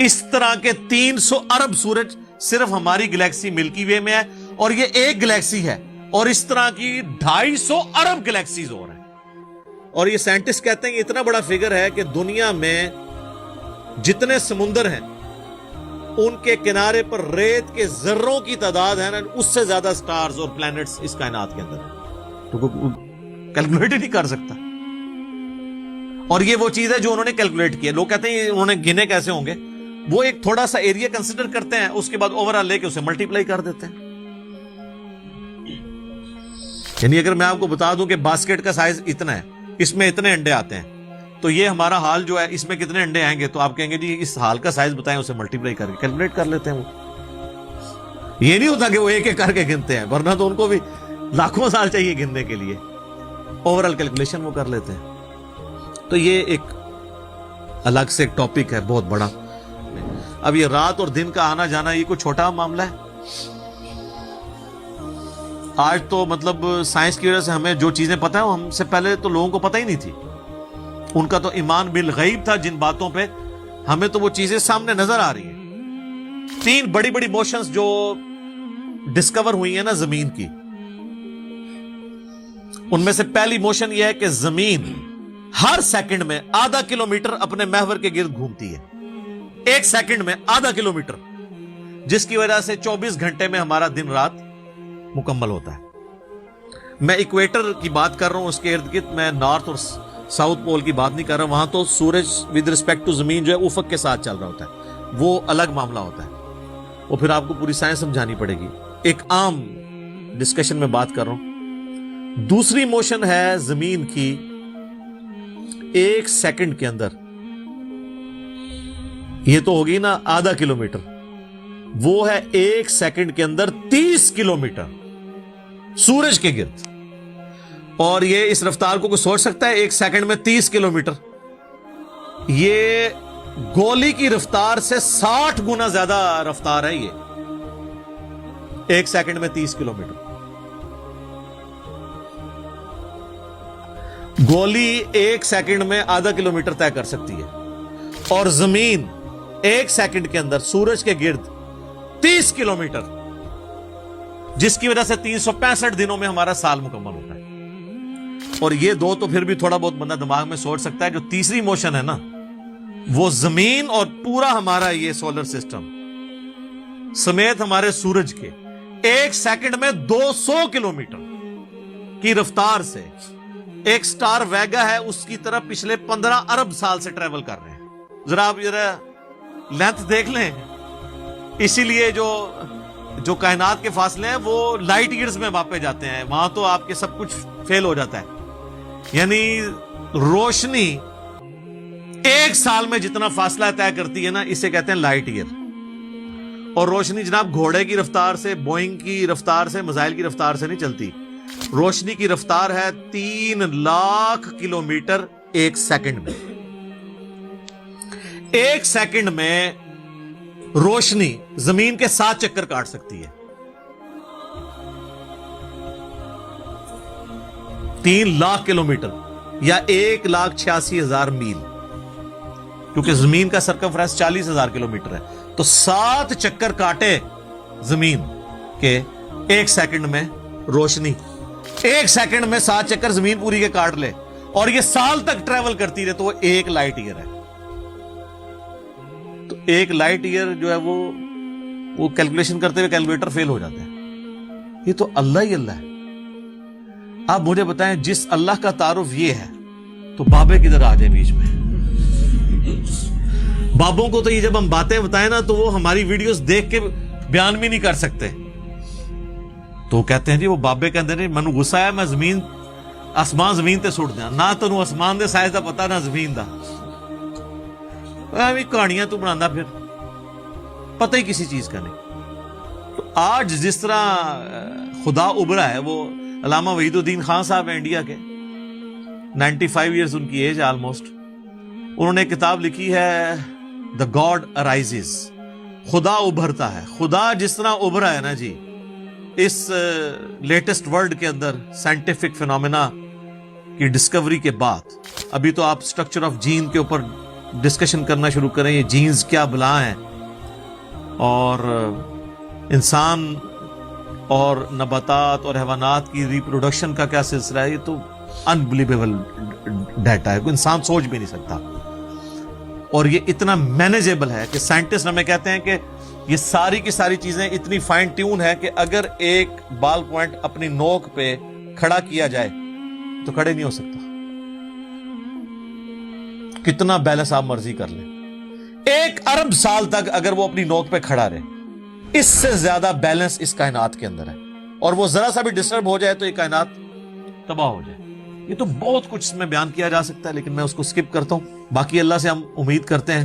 اس طرح کے 300 ارب سورج صرف ہماری گلیکسی ملکی وے میں ہے, اور یہ ایک گلیکسی ہے, اور اس طرح کی 250 ارب گلیکسیز اور ہیں. اور یہ سائنٹسٹ کہتے ہیں کہ اتنا بڑا فگر ہے کہ دنیا میں جتنے سمندر ہیں ان کے کنارے پر ریت کے ذروں کی تعداد ہے نا, اس سے زیادہ سٹارز اور پلانٹس اس کائنات کے اندر ہیں. تو کیلکولیٹ ہی نہیں کر سکتا. اور یہ وہ چیز ہے جو انہوں نے کیلکولیٹ کی ہے. لوگ کہتے ہیں انہوں نے گنے کیسے ہوں گے. وہ ایک تھوڑا سا ایریا کنسیڈر کرتے ہیں, اس کے بعد اوور آل لے کے اسے ملٹیپلائی کر دیتے ہیں. یعنی اگر میں آپ کو بتا دوں کہ باسکٹ کا سائز اتنا ہے, اس میں اتنے انڈے آتے ہیں, تو یہ ہمارا حال جو ہے اس میں کتنے انڈے آئیں گے, تو آپ کہیں گے جی اس حال کا سائز بتائیں, اسے ملٹیپلائی کر کے کیلکولیٹ کر لیتے ہیں. وہ یہ نہیں ہوتا کہ وہ ایک ایک کر کے گنتے ہیں, ورنہ تو ان کو بھی لاکھوں سال چاہیے گننے کے لیے. اوور آل کیلکولیشن وہ کر لیتے ہیں. تو یہ ایک الگ سے ایک ٹاپک ہے بہت بڑا. اب یہ رات اور دن کا آنا جانا یہ کوئی چھوٹا معاملہ ہے. آج تو مطلب سائنس کی وجہ سے ہمیں جو چیزیں پتہ ہیں ہم سے پہلے تو لوگوں کو پتہ ہی نہیں تھی. ان کا تو ایمان بالغیب تھا جن باتوں پہ, ہمیں تو وہ چیزیں سامنے نظر آ رہی ہیں. 3 بڑی بڑی موشنز جو ڈسکور ہوئی ہیں نا زمین کی, ان میں سے پہلی موشن یہ ہے کہ زمین ہر سیکنڈ میں آدھا کلومیٹر اپنے محور کے گرد گھومتی ہے. ایک سیکنڈ میں آدھا کلومیٹر, جس کی وجہ سے 24 گھنٹے میں ہمارا دن رات مکمل ہوتا ہے. میں ایکویٹر کی بات کر رہا ہوں, اس کے ارد گرد میں نارتھ اور ساؤتھ پول کی بات نہیں کر رہا. وہاں تو سورج ود ریسپیکٹ ٹو زمین جو ہے افق کے ساتھ چل رہا ہوتا ہے, وہ الگ معاملہ ہوتا ہے. وہ پھر آپ کو پوری سائنس سمجھانی پڑے گی. ایک عام ڈسکشن میں بات کر رہا ہوں. دوسری موشن ہے زمین کی ایک سیکنڈ کے اندر, یہ تو ہوگی نا آدھا کلومیٹر, وہ ہے ایک سیکنڈ کے اندر 30 کلومیٹر سورج کے گرد. اور یہ اس رفتار کو کوئی سوچ سکتا ہے, ایک سیکنڈ میں 30 کلومیٹر. یہ گولی کی رفتار سے 60 گنا زیادہ رفتار ہے. یہ ایک سیکنڈ میں 30 کلومیٹر. گولی ایک سیکنڈ میں آدھا کلومیٹر طے کر سکتی ہے, اور زمین ایک سیکنڈ کے اندر سورج کے گرد 30 کلومیٹر, جس کی وجہ سے 365 دنوں میں ہمارا سال مکمل ہوتا ہے. اور یہ دو تو پھر بھی تھوڑا بہت بندہ دماغ میں سوچ سکتا ہے. جو تیسری موشن ہے نا, وہ زمین اور پورا ہمارا یہ سولر سسٹم سمیت ہمارے سورج کے ایک سیکنڈ میں 200 کلومیٹر کی رفتار سے ایک سٹار ویگا ہے اس کی طرف پچھلے 15 ارب سال سے ٹریول کر رہے ہیں. ذرا آپ لینتھ دیکھ لیں. اسی لیے جو کائنات کے فاصلے ہیں وہ لائٹ ایئرز میں ماپے جاتے ہیں. وہاں تو آپ کے سب کچھ فیل ہو جاتا ہے. یعنی روشنی ایک سال میں جتنا فاصلہ طے کرتی ہے نا, اسے کہتے ہیں لائٹ ایئر. اور روشنی جناب گھوڑے کی رفتار سے, بوئنگ کی رفتار سے, میزائل کی رفتار سے نہیں چلتی. روشنی کی رفتار ہے 3 لاکھ کلومیٹر ایک سیکنڈ میں. ایک سیکنڈ میں روشنی زمین کے 7 چکر کاٹ سکتی ہے. 3 لاکھ کلومیٹر یا 1,86,000 میل, کیونکہ زمین کا سرکمفرنس 40,000 کلومیٹر ہے. تو 7 چکر کاٹے زمین کے ایک سیکنڈ میں روشنی, ایک سیکنڈ میں 7 چکر زمین پوری کے کاٹ لے, اور یہ سال تک ٹریول کرتی رہے, تو وہ 1 لائٹ ایئر ہے. تو 1 لائٹ ایئر جو ہے وہ وہ کیلکولیشن کرتے ہوئے کیلکولیٹر فیل ہو جاتے ہیں. یہ تو اللہ ہی اللہ ہے. آپ مجھے بتائیں جس اللہ کا تعارف یہ ہے تو بابے کدھر آ جائیں بیچ میں؟ بابوں کو تو یہ جب ہم باتیں بتائیں نا تو وہ ہماری ویڈیوز دیکھ کے بیان بھی نہیں کر سکتے. تو کہتے ہیں جی وہ بابے کہتے ہیں منو غصہ ہے میں زمین آسمان زمین تے سٹ دیا نہ تینوں آسمان دے سائز دا پتا نہ زمین دا. کہانیاں تو بنانا پھر پتہ ہی کسی چیز کا نہیں. تو آج جس طرح خدا ابھرا ہے, وہ علامہ وحید الدین خان صاحب ہیں انڈیا کے, 95 ایئرز ان کی ایج آلموسٹ. انہوں نے کتاب لکھی ہے دا گاڈ ارائزز, خدا ابھرتا ہے. خدا جس طرح ابھرا ہے نا جی اس لیٹسٹ ورلڈ کے اندر سائنٹیفک فینومینا کی ڈسکوری کے بعد, ابھی تو آپ اسٹرکچر آف جین کے اوپر ڈسکشن کرنا شروع کریں, یہ جینز کیا بلا ہیں اور انسان اور نباتات اور حیوانات کی ریپروڈکشن کا کیا سلسلہ ہے. یہ تو انبلیویبل ڈیٹا ہے, کوئی انسان سوچ بھی نہیں سکتا. اور یہ اتنا مینیجیبل ہے کہ سائنٹسٹ ہمیں کہتے ہیں کہ یہ ساری کی ساری چیزیں اتنی فائن ٹیون ہے کہ اگر ایک بال پوائنٹ اپنی نوک پہ کھڑا کیا جائے تو کھڑے نہیں ہو سکتا. کتنا بیلنس آپ مرضی کر لیں, 1 ارب سال تک اگر وہ اپنی نوک پہ کھڑا رہے, اس سے زیادہ بیلنس اس کائنات کے اندر ہے. اور وہ ذرا سا بھی ڈسٹرب ہو جائے تو یہ کائنات تباہ ہو جائے. یہ تو بہت کچھ اس میں بیان کیا جا سکتا ہے لیکن میں اس کو سکپ کرتا ہوں. باقی اللہ سے ہم امید کرتے ہیں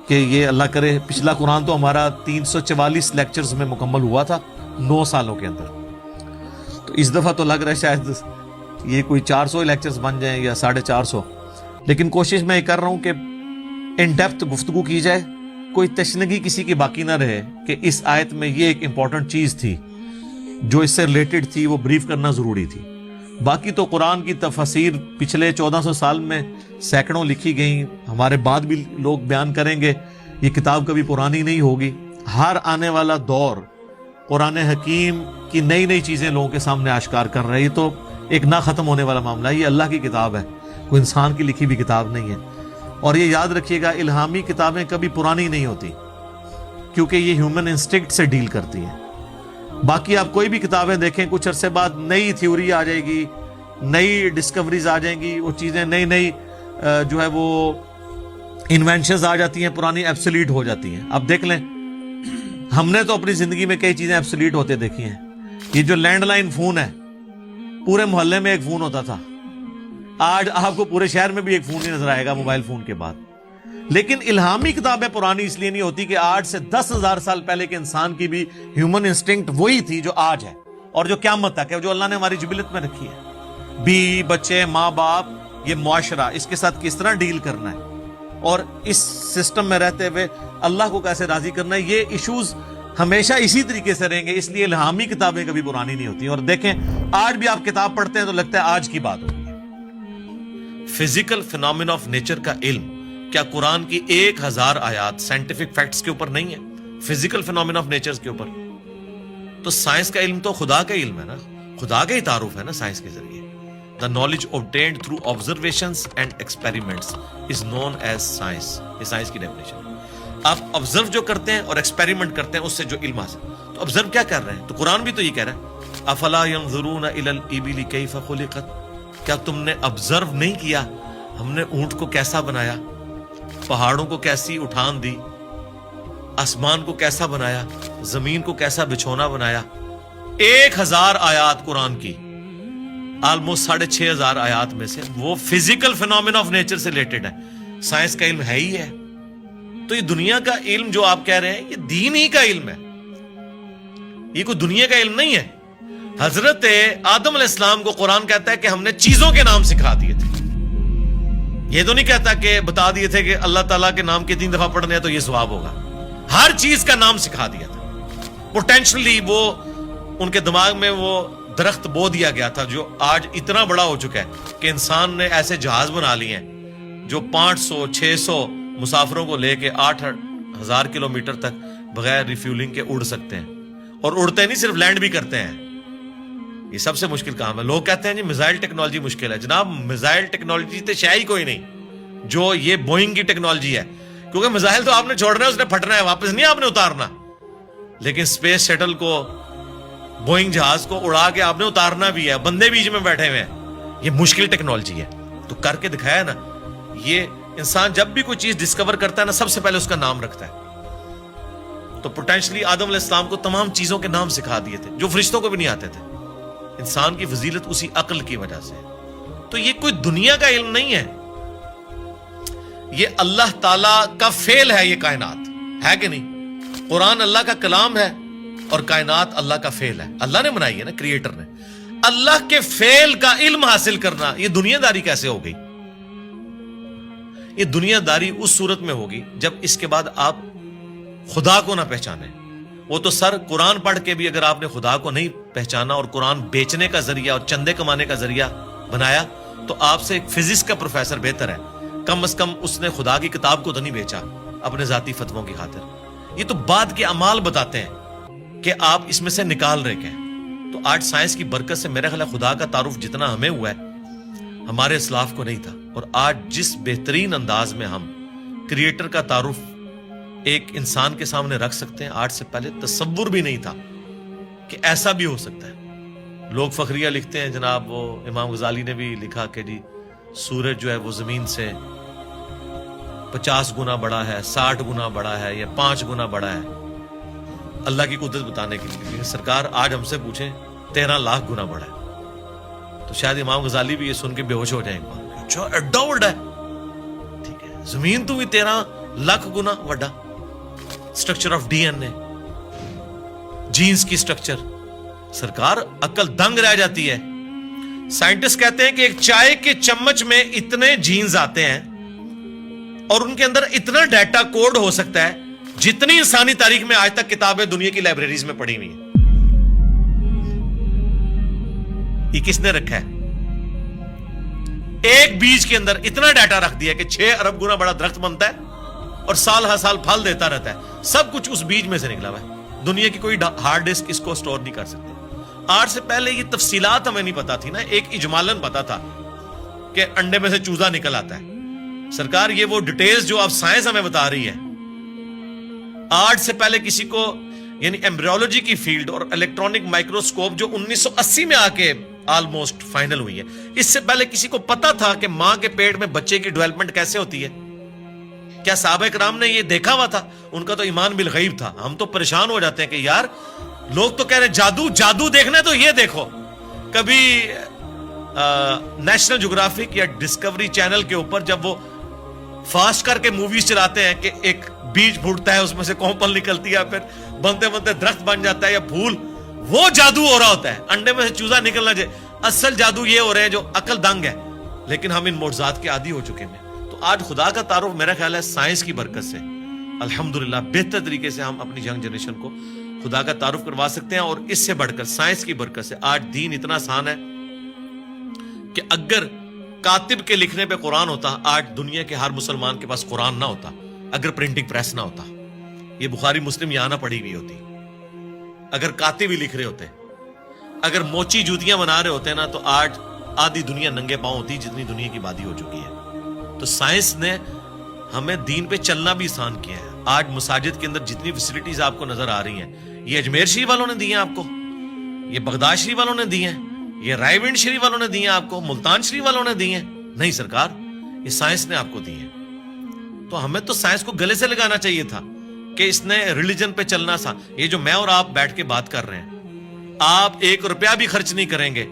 کہ یہ اللہ کرے. پچھلا قرآن تو ہمارا 344 لیکچرز میں مکمل ہوا تھا 9 سالوں کے اندر. تو اس دفعہ تو لگ رہا ہے شاید یہ کوئی 400 لیکچرز بن جائیں یا 450. لیکن کوشش میں یہ کر رہا ہوں کہ ان ڈیپتھ گفتگو کی جائے, کوئی تشنگی کسی کی باقی نہ رہے کہ اس آیت میں یہ ایک امپورٹنٹ چیز تھی جو اس سے ریلیٹڈ تھی, وہ بریف کرنا ضروری تھی. باقی تو قرآن کی تفاسیر پچھلے 1400 سال میں سینکڑوں لکھی گئیں, ہمارے بعد بھی لوگ بیان کریں گے. یہ کتاب کبھی پرانی نہیں ہوگی. ہر آنے والا دور قرآن حکیم کی نئی نئی چیزیں لوگوں کے سامنے آشکار کر رہے ہیں. یہ تو ایک نہ ختم ہونے والا معاملہ ہے. یہ اللہ کی کتاب ہے, کوئی انسان کی لکھی بھی کتاب نہیں ہے. اور یہ یاد رکھیے گا الہامی کتابیں کبھی پرانی نہیں ہوتی کیونکہ یہ ہیومن انسٹنکٹ سے ڈیل کرتی ہیں. باقی آپ کوئی بھی کتابیں دیکھیں, کچھ عرصے بعد نئی تھیوری آ جائے گی, نئی ڈسکوریز آ جائیں گی, وہ چیزیں نئی نئی جو ہے وہ انوینشنز آ جاتی ہیں, پرانی ایبسولیٹ ہو جاتی ہیں. آپ دیکھ لیں ہم نے تو اپنی زندگی میں کئی چیزیں ایبسولیٹ ہوتے دیکھی ہیں. یہ جو لینڈ لائن فون ہے, پورے محلے میں ایک فون ہوتا تھا, آج آپ کو پورے شہر میں بھی ایک فون نہیں نظر آئے گا موبائل فون کے بعد. لیکن الہامی کتابیں پرانی اس لیے نہیں ہوتی کہ آج سے 10,000 سال پہلے کے انسان کی بھی ہیومن انسٹنکٹ وہی تھی جو آج ہے اور جو قیامت تک ہے, جو اللہ نے ہماری جبلت میں رکھی ہے. بیوی بچے ماں باپ, یہ معاشرہ, اس کے ساتھ کس طرح ڈیل کرنا ہے اور اس سسٹم میں رہتے ہوئے اللہ کو کیسے راضی کرنا ہے, یہ ایشوز ہمیشہ اسی طریقے سے رہیں گے. اس لیے الہامی کتابیں کبھی پرانی نہیں ہوتی. اور دیکھیں آج بھی آپ کتاب پڑھتے ہیں تو لگتا ہے آج کی بات ہوگی. فزیکل فینومینا آف نیچر کا علم کیا قرآن کی 1000 آیات سائنٹیفک فیکٹس کے اوپر نہیں ہے, فزیکل فینومینا آف نیچر کے اوپر؟ تو سائنس کا علم تو خدا کا علم ہے نا, خدا کا ہی تعارف ہے نا سائنس کے ذریعے. The knowledge obtained through observations and experiments is known as science. یہ سائنس کی ڈیفینیشن ہے. آپ آبزرو جو کرتے ہیں اور ایکسپیریمنٹ کرتے ہیں اس سے جو علم حاصل. تو آبزرو کیا کر رہے ہیں؟ تو قرآن بھی تو یہ کہہ رہا ہے افلا ينظرون الى الابل كيف خلقت. کیا تم نے آبزرو نہیں کیا ہم نے اونٹ کو کیسا بنایا, پہاڑوں کو کیسی اٹھان دی, آسمان کو کیسا بنایا, زمین کو کیسا بچھونا بنایا. 1000 آیات قرآن کی, آلموسٹ 6500 آیات میں سے وہ فزیکل فینومینا آف نیچر سے ریلیٹڈ ہے. سائنس کا علم ہے ہی ہے. تو یہ دنیا کا علم جو آپ کہہ رہے ہیں یہ دین ہی کا علم ہے, یہ کوئی دنیا کا علم نہیں ہے. حضرت آدم علیہ السلام کو قرآن کہتا ہے کہ ہم نے چیزوں کے نام سکھا دیے تھے. یہ تو نہیں کہتا کہ بتا دیے تھے کہ اللہ تعالیٰ کے نام کے 3 دفعہ پڑھنے ہیں تو یہ ثواب ہوگا. ہر چیز کا نام سکھا دیا تھا. پوٹینشلی وہ ان کے دماغ میں وہ درخت بو دیا گیا تھا جو آج اتنا بڑا ہو چکا ہے کہ انسان نے ایسے جہاز بنا لیے ہیں جو 500-600 مسافروں کو لے کے 8,000 کلومیٹر تک بغیر ریفیولنگ کے اڑ سکتے ہیں. اور اڑتے نہیں, صرف لینڈ بھی کرتے ہیں. یہ سب سے مشکل کام ہے. لوگ کہتے ہیں جی میزائل ٹیکنالوجی مشکل ہے. جناب میزائل ٹیکنالوجی تو شے ہی کوئی نہیں جو یہ بوئنگ کی ٹیکنالوجی ہے, کیونکہ میزائل تو آپ نے چھوڑنا ہے, اس نے پھٹنا ہے, واپس نہیں آپ نے اتارنا. لیکن اسپیس شٹل کو, بوئنگ جہاز کو اڑا کے آپ نے اتارنا بھی ہے, بندے بیچ میں بیٹھے ہوئے ہیں, یہ مشکل ٹیکنالوجی ہے. تو کر کے دکھایا نا. یہ انسان جب بھی کوئی چیز ڈسکور کرتا ہے نا, سب سے پہلے اس کا نام رکھتا ہے. تو پوٹینشلی آدم علیہ السلام کو تمام چیزوں کے نام سکھا دیے تھے جو فرشتوں کو بھی نہیں آتے تھے. انسان کی فضیلت اسی عقل کی وجہ سے. تو یہ کوئی دنیا کا علم نہیں ہے, یہ اللہ تعالی کا فعل ہے. یہ کائنات ہے کہ نہیں؟ قرآن اللہ کا کلام ہے اور کائنات اللہ کا فعل ہے. اللہ نے بنائی ہے نا, کریٹر نے. اللہ کے فعل کا علم حاصل کرنا, یہ دنیا داری کیسے ہو گئی؟ یہ دنیا داری اس صورت میں ہوگی جب اس کے بعد آپ خدا کو نہ پہچانے. وہ تو سر قرآن پڑھ کے بھی اگر آپ نے خدا کو نہیں پہچانا اور قرآن بیچنے کا ذریعہ اور چندے کمانے کا ذریعہ بنایا تو آپ سے ایک فزکس کا پروفیسر بہتر ہے. کم از کم اس نے خدا کی کتاب کو تو نہیں بیچا اپنے ذاتی فتووں کی خاطر. یہ تو بعد کے اعمال بتاتے ہیں کہ آپ اس میں سے نکال رہے ہیں. تو آج سائنس کی برکت سے میرا خیال ہے خدا کا تعارف جتنا ہمیں ہوا ہے ہمارے اسلاف کو نہیں تھا. اور آج جس بہترین انداز میں ہم کریٹر کا تعارف ایک انسان کے سامنے رکھ سکتے ہیں, آج سے پہلے تصور بھی نہیں تھا کہ ایسا بھی ہو سکتا ہے. لوگ فخریہ لکھتے ہیں جناب, وہ امام غزالی نے بھی لکھا کہ جی سورج جو ہے وہ زمین سے 50 گنا بڑا ہے, 60 گنا بڑا ہے, یا 5 گنا بڑا ہے, اللہ کی قدرت بتانے کے لیے. لیکن سرکار آج ہم سے پوچھیں 13 لاکھ گنا بڑا ہے تو شاید امام غزالی بھی یہ سن کے بے ہوش ہو جائیں گے. اچھا ایڈا بڑا ہے, ٹھیک ہے, زمین تو بھی 13 لاکھ گنا بڑا. سٹرکچر آف ڈی این اے, جینز کی سٹرکچر, سرکار عقل دنگ رہ جاتی ہے. سائنٹسٹ کہتے ہیں کہ ایک چائے کے چمچ میں اتنے جینز آتے ہیں اور ان کے اندر اتنا ڈیٹا کوڈ ہو سکتا ہے جتنی انسانی تاریخ میں آج تک کتابیں دنیا کی لائبریریز میں پڑھی ہوئی ہیں. یہ کس نے رکھا ہے؟ ایک بیج کے اندر اتنا ڈیٹا رکھ دیا کہ 6 ارب گنا بڑا درخت بنتا ہے اور سال ہر سال پھل دیتا رہتا ہے. سب کچھ اس بیج میں سے نکلا ہوا ہے. دنیا کی کوئی ہارڈ ڈسک اس کو سٹور نہیں کر سکتی. آج سے پہلے یہ تفصیلات ہمیں نہیں پتا تھی نا, ایک اجمالاً پتا تھا کہ انڈے میں سے چوزا نکل آتا ہے. سرکار یہ وہ ڈیٹیلز جو اب سائنس ہمیں بتا رہی ہے, آج سے پہلے کسی کو, یعنی ایمبریولوجی کی فیلڈ اور الیکٹرانک مائکروسکوپ جو 1980 میں آ کے آلموسٹ فائنل ہوئی ہے, اس سے پہلے کسی کو پتا تھا کہ ماں کے پیٹ میں بچے کی ڈیولپمنٹ کیسے ہوتی ہے؟ کیا صحابہ کرام نے یہ دیکھا ہوا تھا؟ ان کا تو ایمان بالغیب تھا. ہم تو پریشان ہو جاتے ہیں کہ یار لوگ تو کہہ رہے ہیں جادو جادو دیکھنا ہے تو یہ دیکھو. کبھی نیشنل جغرافک یا ڈسکوری چینل کے اوپر جب وہ فاسٹ کر کے موویز چلاتے ہیں کہ ایک بیج پھوٹتا ہے, اس میں سے کومپل نکلتی ہے, پھر بنتے بنتے درخت بن جاتا ہے یا پھول, وہ جادو ہو رہا ہوتا ہے. انڈے میں سے چوزا نکلنا چاہیے. اصل جادو یہ ہو رہے ہیں جو عقل دنگ ہے, لیکن ہم ان معجزات کے عادی ہو چکے ہیں. تو آج خدا کا تعارف میرا خیال ہے سائنس کی برکت سے الحمدللہ بہتر طریقے سے ہم اپنی ینگ جنریشن کو خدا کا تعارف کروا سکتے ہیں. اور اس سے بڑھ کر سائنس کی برکت سے آج دین اتنا آسان ہے کہ اگر کاتب کے لکھنے پہ قرآن ہوتا, آج دنیا کے ہر مسلمان کے پاس قرآن نہ ہوتا. اگر پرنٹنگ پریس نہ ہوتا, یہ بخاری مسلم یہاں نہ پڑھی ہوئی ہوتی. اگر کاتب ہی لکھ رہے ہوتے, اگر موچی جوتیاں بنا رہے ہوتے نا, تو آج آدھی دنیا ننگے پاؤں ہوتی جتنی دنیا کی آبادی ہو چکی ہے. تو سائنس نے ہمیں دین پہ چلنا بھی آسان کیا ہے. آج مساجد کے اندر جتنی فیسلٹیز آپ کو نظر آ رہی ہیں, یہ اجمیر شریف والوں نے دی ہیں آپ کو, یہ بغداد شریف والوں نے دی ہیں, یہ رائے ونڈ شریف والوں نے دی ہیں آپ کو, ملتان شریف والوں نے دی ہیں. نہیں سرکار, یہ سائنس نے آپ کو دی ہیں. تو ہمیں تو سائنس کو گلے سے لگانا چاہیے تھا کہ اس نے ریلیجن پہ چلنا سا. یہ جو میں اور آپ بیٹھ کے بات کر رہے ہیں, آپ 1 روپیہ بھی خرچ نہیں کریں گے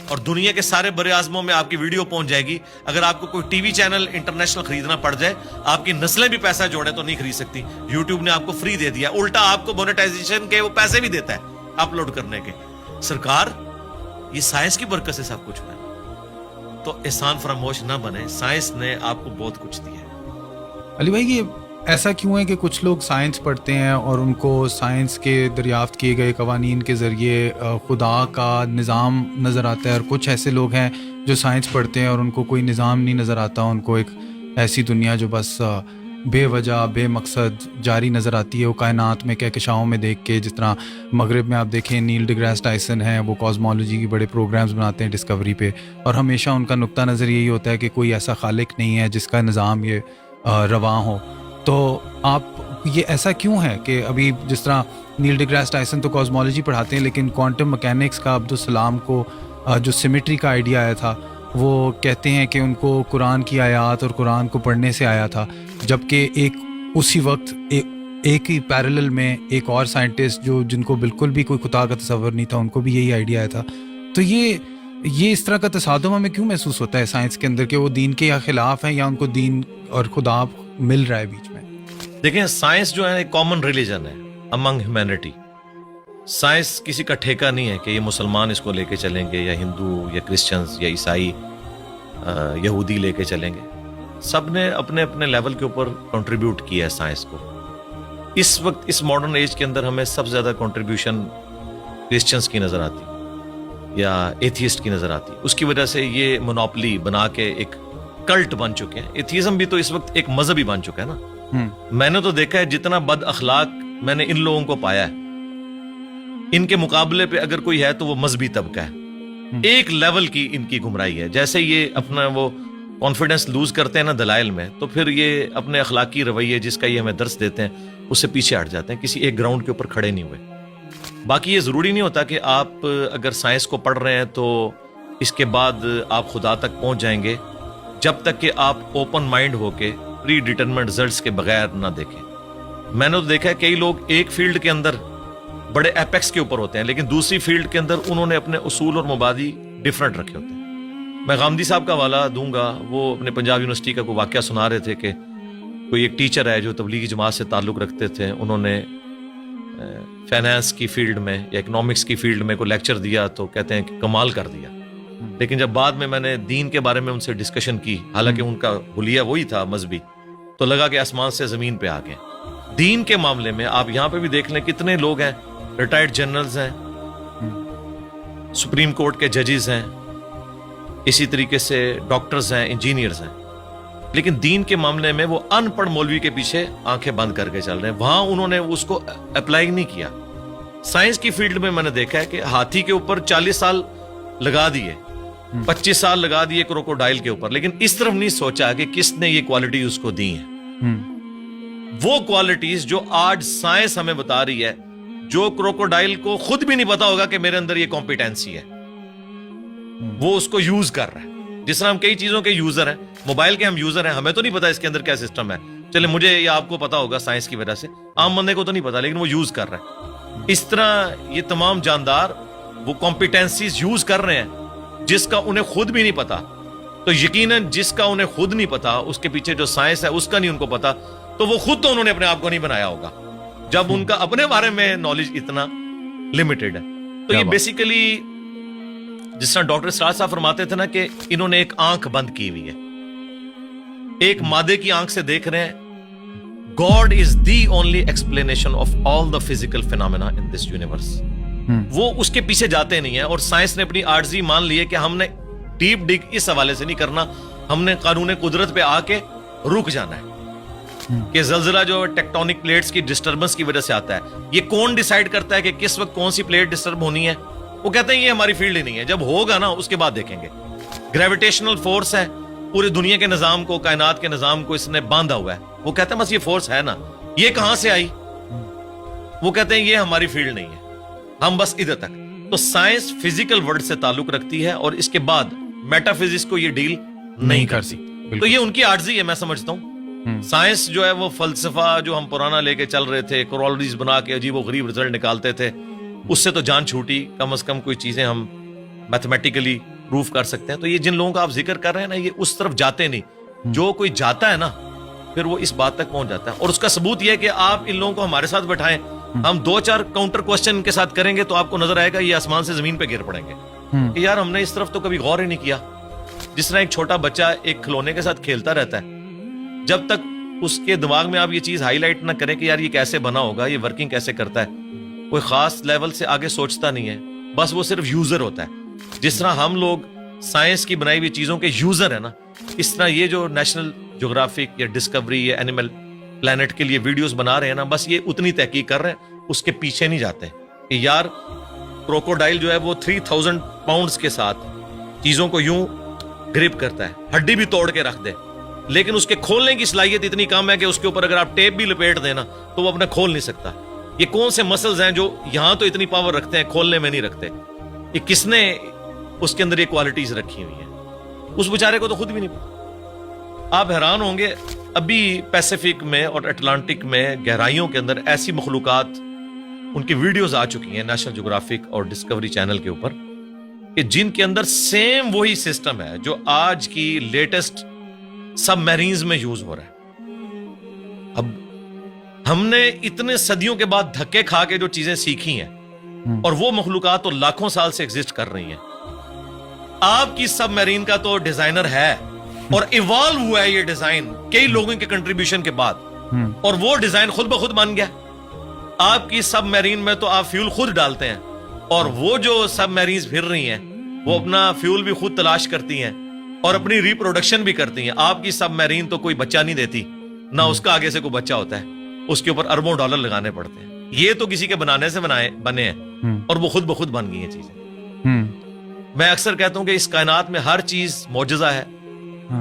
اور دنیا کے سارے بر اعظموں میں آپ کی ویڈیو پہنچ جائے گی. اگر آپ کو کوئی ٹی وی چینل انٹرنیشنل خریدنا پڑ جائے, آپ کی نسلیں بھی پیسہ جوڑیں تو نہیں خرید سکتی. یوٹیوب نے آپ کو فری دے دیا, الٹا آپ کو مونیٹائزیشن کے وہ پیسے بھی دیتا ہے اپلوڈ کرنے کے. سرکار یہ سائنس کی برکت سے سب کچھ ہوا ہے. تو احسان فراموش نہ بنے, سائنس نے آپ کو بہت کچھ دیا ہے. علی بھائی, یہ ایسا کیوں ہے کہ کچھ لوگ سائنس پڑھتے ہیں اور ان کو سائنس کے دریافت کیے گئے قوانین کے ذریعے خدا کا نظام نظر آتا ہے, اور کچھ ایسے لوگ ہیں جو سائنس پڑھتے ہیں اور ان کو کوئی نظام نہیں نظر آتا, ان کو ایک ایسی دنیا جو بس بے وجہ بے مقصد جاری نظر آتی ہے. وہ کائنات میں کہکشاؤں میں دیکھ کے, جس طرح مغرب میں آپ دیکھیں نیل ڈی گریس ٹائسن ہیں, وہ کاسمولوجی کے بڑے پروگرامز بناتے ہیں ڈسکوری پہ, اور ہمیشہ ان کا نقطہ نظر یہی ہوتا ہے کہ کوئی ایسا خالق نہیں ہے جس کا نظام یہ رواں ہو. تو آپ یہ ایسا کیوں ہے کہ ابھی جس طرح نیل ڈی گریس ٹائسن تو کاسمولوجی پڑھاتے ہیں، لیکن کوانٹم مکینکس کا عبدالسلام کو جو سیمیٹری کا آئیڈیا آیا تھا وہ کہتے ہیں کہ ان کو قرآن کی آیات اور قرآن کو پڑھنے سے آیا تھا، جبکہ ایک اسی وقت ایک ہی پیرلل میں ایک اور سائنٹسٹ جن کو بالکل بھی کوئی خدا کا تصور نہیں تھا، ان کو بھی یہی آئیڈیا آیا تھا. تو یہ اس طرح کا تصادم ہمیں کیوں محسوس ہوتا ہے سائنس کے اندر کہ وہ دین کے یا خلاف ہیں یا ان کو دین اور خدا مل رہا ہے بیچ میں؟ دیکھیں سائنس جو ہے ایک کامن ریلیجن ہے امنگ ہیومینٹی. سائنس کسی کا ٹھیکہ نہیں ہے کہ یہ مسلمان اس کو لے کے چلیں گے یا ہندو یا کرسچنز یا عیسائی یہودی لے کے چلیں گے. سب نے اپنے اپنے لیول کے اوپر کنٹریبیوٹ کیا ہے سائنس کو. اس وقت اس ماڈرن ایج کے اندر ہمیں سب سے زیادہ کنٹریبیوشن کرسچنز کی نظر آتی یا ایتھیسٹ کی نظر آتی. اس کی وجہ سے یہ مونوپلی بنا کے ایک کلٹ بن چکے ہیں. ایتھیزم بھی تو اس وقت ایک مذہبی بن چکا ہے نا. میں نے تو دیکھا ہے جتنا بد اخلاق میں نے ان لوگوں کو پایا ہے، ان کے مقابلے پہ اگر کوئی ہے تو وہ مذہبی طبقہ ہے. ایک لیول کی ان کی گمراہی ہے. جیسے یہ اپنا وہ کانفیڈنس لوز کرتے ہیں نا دلائل میں، تو پھر یہ اپنے اخلاقی رویے جس کا یہ ہمیں درس دیتے ہیں اس سے پیچھے ہٹ جاتے ہیں، کسی ایک گراؤنڈ کے اوپر کھڑے نہیں ہوئے. باقی یہ ضروری نہیں ہوتا کہ آپ اگر سائنس کو پڑھ رہے ہیں تو اس کے بعد آپ خدا تک پہنچ جائیں گے، جب تک کہ آپ اوپن مائنڈ ہو کے پری ڈیٹرمنٹ رزلٹس کے بغیر نہ دیکھیں. میں نے تو دیکھا ہے کئی لوگ ایک فیلڈ کے اندر بڑے ایپیکس کے اوپر ہوتے ہیں، لیکن دوسری فیلڈ کے اندر انہوں نے اپنے اصول اور مبادی ڈیفرنٹ رکھے ہوتے ہیں. میں غامدی صاحب کا حوالہ دوں گا. وہ اپنے پنجاب یونیورسٹی کا کوئی واقعہ سنا رہے تھے کہ کوئی ایک ٹیچر ہے جو تبلیغی جماعت سے تعلق رکھتے تھے، انہوں نے فائنانس کی فیلڈ میں یا اکنامکس کی فیلڈ میں کوئی لیکچر دیا تو کہتے ہیں کہ کمال کر دیا. لیکن جب بعد میں نے دین کے بارے میں ان سے ڈسکشن کی، حالانکہ ان کا حلیہ وہی تھا مذہبی، تو لگا کہ آسمان سے زمین پہ آ گئے. دین کے معاملے میں آپ یہاں پہ بھی دیکھ لیں کتنے لوگ ہیں، ریٹائرڈ جنرلز ہیں، سپریم کورٹ کے ججز ہیں، اسی طریقے سے ڈاکٹرز ہیں، انجینئرز ہیں، لیکن دین کے معاملے میں وہ ان پڑھ مولوی کے پیچھے آنکھیں بند کر کے چل رہے ہیں. وہاں انہوں نے اس کو اپلائی نہیں کیا. سائنس کی فیلڈ میں نے دیکھا ہے کہ ہاتھی کے اوپر 40 سال لگا دیے، 25 سال لگا دیے کروکوڈائل کے اوپر، لیکن اس طرف نہیں سوچا کہ کس نے یہ کوالٹی اس کو دی ہیں. وہ کوالٹیز جو آج سائنس ہمیں بتا رہی ہے، جو کروکوڈائل کو خود بھی نہیں پتا ہوگا کہ میرے اندر یہ کمپیٹنسی ہے، وہ اس کو یوز کر رہا ہے. جس طرح ہم کئی چیزوں کے یوزر ہیں، موبائل کے ہم یوزر ہیں، ہمیں تو نہیں پتا اس کے اندر کیا سسٹم ہے. چلے مجھے یا آپ کو پتا ہوگا سائنس کی وجہ سے، عام بندے کو تو نہیں پتا، لیکن وہ یوز کر رہا ہے. اس طرح یہ تمام جاندار وہ کمپیٹنسیز یوز کر رہے ہیں جس کا انہیں خود بھی نہیں پتا. تو یقیناً جس کا انہیں خود نہیں پتا، اس کے پیچھے جو سائنس ہے اس کا نہیں ان کو پتا، تو وہ خود تو انہوں نے اپنے آپ کو نہیں بنایا ہوگا جب ان کا اپنے بارے میں نالج اتنا لمیٹڈ ہے. تو یہ بیسیکلی جس طرح ڈاکٹر سراج صاحب فرماتے تھے نا کہ انہوں نے ایک آنکھ بند کی ہوئی ہے، ایک مادے کی آنکھ سے دیکھ رہے ہیں. God is the only explanation of all the physical phenomena in this universe. وہ اس کے پیچھے جاتے نہیں ہیں. اور سائنس نے اپنی عاجزی مان لی ہے کہ ہم نے ڈیپ ڈگ اس حوالے سے نہیں کرنا، ہم نے قانون قدرت پہ آ کے رک جانا ہے کہ زلزلہ جو ٹیکٹونک پلیٹس کی ڈسٹربنس کی وجہ سے آتا ہے، یہ کون ڈیسائیڈ کرتا ہے کہ کس وقت کون سی پلیٹ ڈسٹرب ہونی ہے؟ وہ کہتے ہیں یہ ہماری فیلڈ ہی نہیں ہے، جب ہوگا نا اس کے بعد دیکھیں گے. گریویٹیشنل فورس ہے، پوری دنیا کے نظام کو، کائنات کے نظام کو اس نے باندھا ہوا ہے. وہ کہتے ہیں بس یہ فورس ہے نا، یہ کہاں سے آئی؟ وہ کہتے ہیں یہ ہماری فیلڈ نہیں ہے، ہم بس ادھر تک. تو سائنس فزیکل ورلڈ سے تعلق رکھتی ہے اور اس کے بعد میٹا فزکس کو یہ ڈیل نہیں کرتی. تو یہ ان کی عاجزی ہے، میں سمجھتا ہوں. سائنس جو ہے وہ فلسفہ جو ہم پرانا لے کے چل رہے تھے، کورولریز بنا کے عجیب و غریب رزلٹ نکالتے تھے، اس سے تو جان چھوٹی. کم از کم کوئی چیزیں ہم میتھمیٹیکلی پروف کر سکتے ہیں. تو یہ جن لوگوں کا آپ ذکر کر رہے ہیں نا، یہ اس طرف جاتے نہیں. جو کوئی جاتا ہے نا پھر وہ اس بات تک پہنچ جاتا ہے. اور اس کا ثبوت یہ ہے کہ آپ ان لوگوں کو ہمارے ساتھ بٹھائیں، ہم 2-4 کاؤنٹر کوسچن ان کے ساتھ کریں گے تو آپ کو نظر آئے گا یہ آسمان سے زمین پہ گر پڑیں گے کہ یار ہم نے اس طرف تو کبھی غور ہی نہیں کیا. جس طرح ایک چھوٹا بچہ ایک کھلونے کے ساتھ کھیلتا رہتا ہے، جب تک اس کے دماغ میں آپ یہ چیز ہائی لائٹ نہ کریں کہ یار یہ کیسے بنا ہوگا، یہ ورکنگ کیسے کرتا ہے، کوئی خاص لیول سے آگے سوچتا نہیں ہے، بس وہ صرف یوزر ہوتا ہے. جس طرح ہم لوگ سائنس کی بنائی ہوئی چیزوں کے یوزر ہیں نا، اس طرح یہ جو نیشنل جغرافک یا ڈسکوری یا اینیمل پلانٹ کے لیے ویڈیوز بنا رہے ہیں نا، بس یہ اتنی تحقیق کر رہے ہیں، اس کے پیچھے نہیں جاتے کہ یار کروکوڈائل جو ہے وہ 3000 پاؤنڈز کے ساتھ چیزوں کو یوں گرپ کرتا ہے، ہڈی بھی توڑ کے رکھ دے، لیکن اس کے کھولنے کی صلاحیت اتنی کم ہے کہ اس کے اوپر اگر آپ ٹیپ بھی لپیٹ دینا تو وہ اپنا کھول نہیں سکتا. یہ کون سے مسلز ہیں جو یہاں تو اتنی پاور رکھتے ہیں, کھولنے میں نہیں رکھتے؟ یہ کس نے اس کے اندر یہ کوالٹیز رکھی ہوئی ہیں؟ اس بیچارے کو تو خود بھی نہیں پتا. آپ حیران ہوں گے, ابھی پیسیفک میں اور اٹلانٹک میں گہرائیوں کے اندر ایسی مخلوقات, ان کی ویڈیوز آ چکی ہیں نیشنل جغرافک اور ڈسکوری چینل کے اوپر, کہ جن کے اندر سیم وہی سسٹم ہے جو آج کی لیٹسٹ سب میرینز میں یوز ہو رہا ہے. اب ہم نے اتنے صدیوں کے بعد دھکے کھا کے جو چیزیں سیکھی ہیں, اور وہ مخلوقات تو لاکھوں سال سے ایگزسٹ کر رہی ہیں. آپ کی سب میرین کا تو ڈیزائنر ہے, اور ایوالو ہوا ہے یہ ڈیزائن کئی لوگوں کے کنٹریبیوشن کے بعد, اور وہ ڈیزائن خود بخود بن گیا. آپ کی سب میرین میں تو آپ فیول خود ڈالتے ہیں, اور وہ جو سب میرینز پھر رہی ہیں وہ اپنا فیول بھی خود تلاش کرتی ہیں اور اپنی ریپروڈکشن بھی کرتی ہیں. آپ کی سب میرین تو کوئی بچہ نہیں دیتی, نہ اس کا آگے سے کوئی بچہ ہوتا ہے, اس کے اوپر اربوں ڈالر لگانے پڑتے ہیں. یہ تو کسی کے بنانے سے بنے ہیں, اور وہ خود بخود بن گئی ہیں چیزیں. میں اکثر کہتا ہوں کہ اس کائنات میں ہر چیز معجزہ ہے,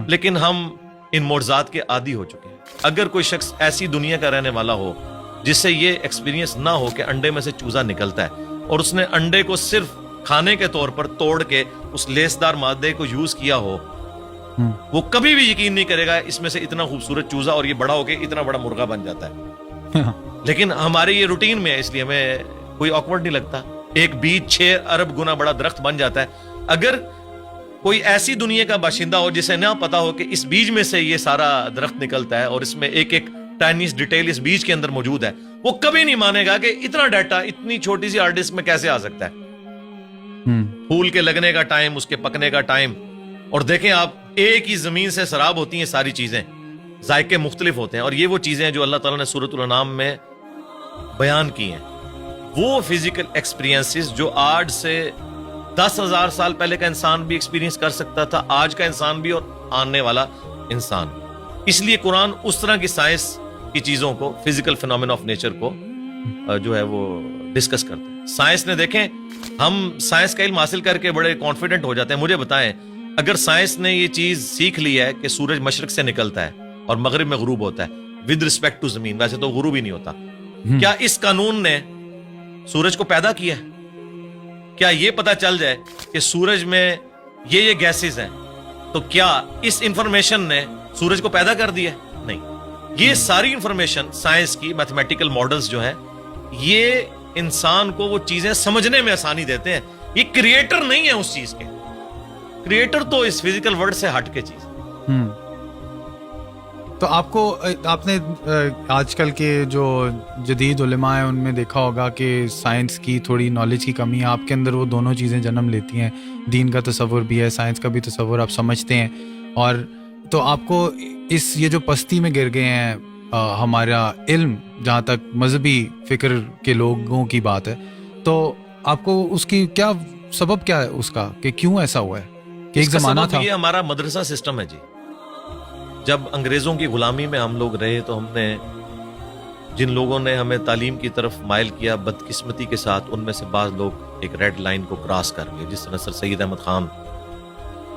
لیکن ہم ان معجزات کے عادی ہو چکے ہیں. اگر کوئی شخص ایسی دنیا کا رہنے والا ہو جس سے یہ ایکسپیرینس نہ ہو کہ انڈے میں سے چوزا نکلتا ہے, اور اس نے انڈے کو صرف کھانے کے طور پر توڑ کے اس لیسدار مادے کو یوز کیا ہو, وہ کبھی بھی یقین نہیں کرے گا اس میں سے اتنا خوبصورت چوزا اور یہ بڑا ہو کے اتنا بڑا مرغا بن جاتا ہے. لیکن ہمارے یہ روٹین میں ہے, اس لیے ہمیں کوئی آکورڈ نہیں لگتا. ایک بیج 6 ارب گنا بڑا درخت بن جاتا ہے. اگر کوئی ایسی دنیا کا باشندہ ہو جسے نہ پتا ہو کہ اس بیج میں سے یہ سارا درخت نکلتا ہے اور اس میں ایک ایک ٹائنیس ڈیٹیل اس بیج کے اندر موجود ہے, وہ کبھی نہیں مانے گا کہ اتنا ڈیٹا اتنی چھوٹی سی ہارڈ ڈسک میں کیسے آ سکتا ہے. پھول کے لگنے کا ٹائم, اس کے پکنے کا ٹائم, اور دیکھیں آپ ایک ہی زمین سے سراب ہوتی ہیں ساری چیزیں, ذائقے مختلف ہوتے ہیں, اور یہ وہ چیزیں ہیں جو اللہ تعالیٰ نے سورۃ الانعام میں بیان کی ہیں. وہ فزیکل ایکسپیرینسز جو آج سے 10,000 سال پہلے کا انسان بھی ایکسپیرینس کر سکتا تھا, آج کا انسان بھی اور آنے والا انسان. اس لیے قرآن اس طرح کی سائنس کی چیزوں کو, فزیکل فینومین آف نیچر کو جو ہے وہ ڈسکس کرتا ہے. سائنس نے, دیکھیں ہم سائنس کا علم حاصل کر کے بڑے کانفیڈنٹ ہو جاتے ہیں. مجھے بتائیں, اگر سائنس نے یہ چیز سیکھ لی ہے کہ سورج مشرق سے نکلتا ہے اور مغرب میں غروب ہوتا ہے ود رسپیکٹ ٹو زمین, ویسے تو غروب ہی نہیں ہوتا, کیا اس قانون نے سورج کو پیدا کیا ہے؟ کیا یہ پتا چل جائے کہ سورج میں یہ گیسز ہیں تو کیا اس انفارمیشن نے سورج کو پیدا کر دیا؟ نہیں. یہ ساری انفارمیشن سائنس کی میتھمیٹیکل ماڈلز جو ہیں, یہ انسان کو وہ چیزیں سمجھنے میں آسانی دیتے ہیں. یہ کریٹر نہیں ہے اس چیز کے, کریٹر تو اس فزیکل ورلڈ سے ہٹ کے چیز. تو آپ نے آج کل کے جو جدید علماء ہیں ان میں دیکھا ہوگا کہ سائنس کی تھوڑی نالج کی کمی ہے. آپ کے اندر وہ دونوں چیزیں جنم لیتی ہیں, دین کا تصور بھی ہے, سائنس کا بھی تصور آپ سمجھتے ہیں, اور تو آپ کو یہ جو پستی میں گر گئے ہیں ہمارا علم, جہاں تک مذہبی فکر کے لوگوں کی بات ہے, تو آپ کو اس کی کیا سبب کیا ہے اس کا, کہ کیوں ایسا ہوا ہے کہ ایک زمانہ تھا؟ یہ ہمارا مدرسہ سسٹم ہے جی. جب انگریزوں کی غلامی میں ہم لوگ رہے تو ہم نے, جن لوگوں نے ہمیں تعلیم کی طرف مائل کیا, بدقسمتی کے ساتھ ان میں سے بعض لوگ ایک ریڈ لائن کو کراس کر گئے, جس طرح سر سید احمد خان.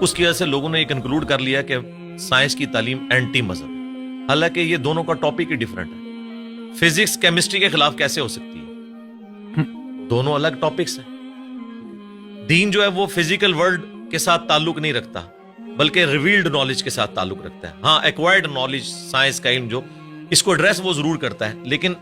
اس کی وجہ سے لوگوں نے یہ کنکلوڈ کر لیا کہ سائنس کی تعلیم اینٹی مذہب, حالانکہ یہ دونوں کا ٹاپک ہی ڈیفرنٹ ہے. فزکس کیمسٹری کے خلاف کیسے ہو سکتی ہے؟ دونوں الگ ٹاپکس ہیں. دین جو ہے وہ فزیکل ورلڈ کے ساتھ تعلق نہیں رکھتا, بلکہ ریویلڈ نالج کے ساتھ تعلق رکھتا ہے. ہاں, ایکوائرڈ نالج, سائنس کا علم جو اس کو ایڈریس وہ ضرور کرتا ہے, لیکن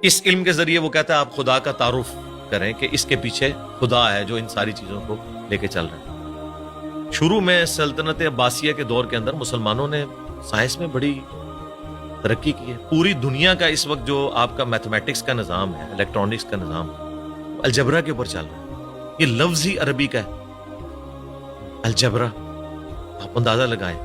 اس علم کے ذریعے وہ کہتا ہے آپ خدا کا تعارف کریں کہ اس کے پیچھے خدا ہے جو ان ساری چیزوں کو لے کے چل رہا ہے. شروع میں سلطنت عباسیہ کے دور کے اندر مسلمانوں نے سائنس میں بڑی ترقی کی ہے. پوری دنیا کا اس وقت جو آپ کا میتھمیٹکس کا نظام ہے, الیکٹرانکس کا نظام, الجبرا کے اوپر چل رہا ہے. یہ لفظ ہی عربی کا ہے, الجبرا. آپ اندازہ لگائیں,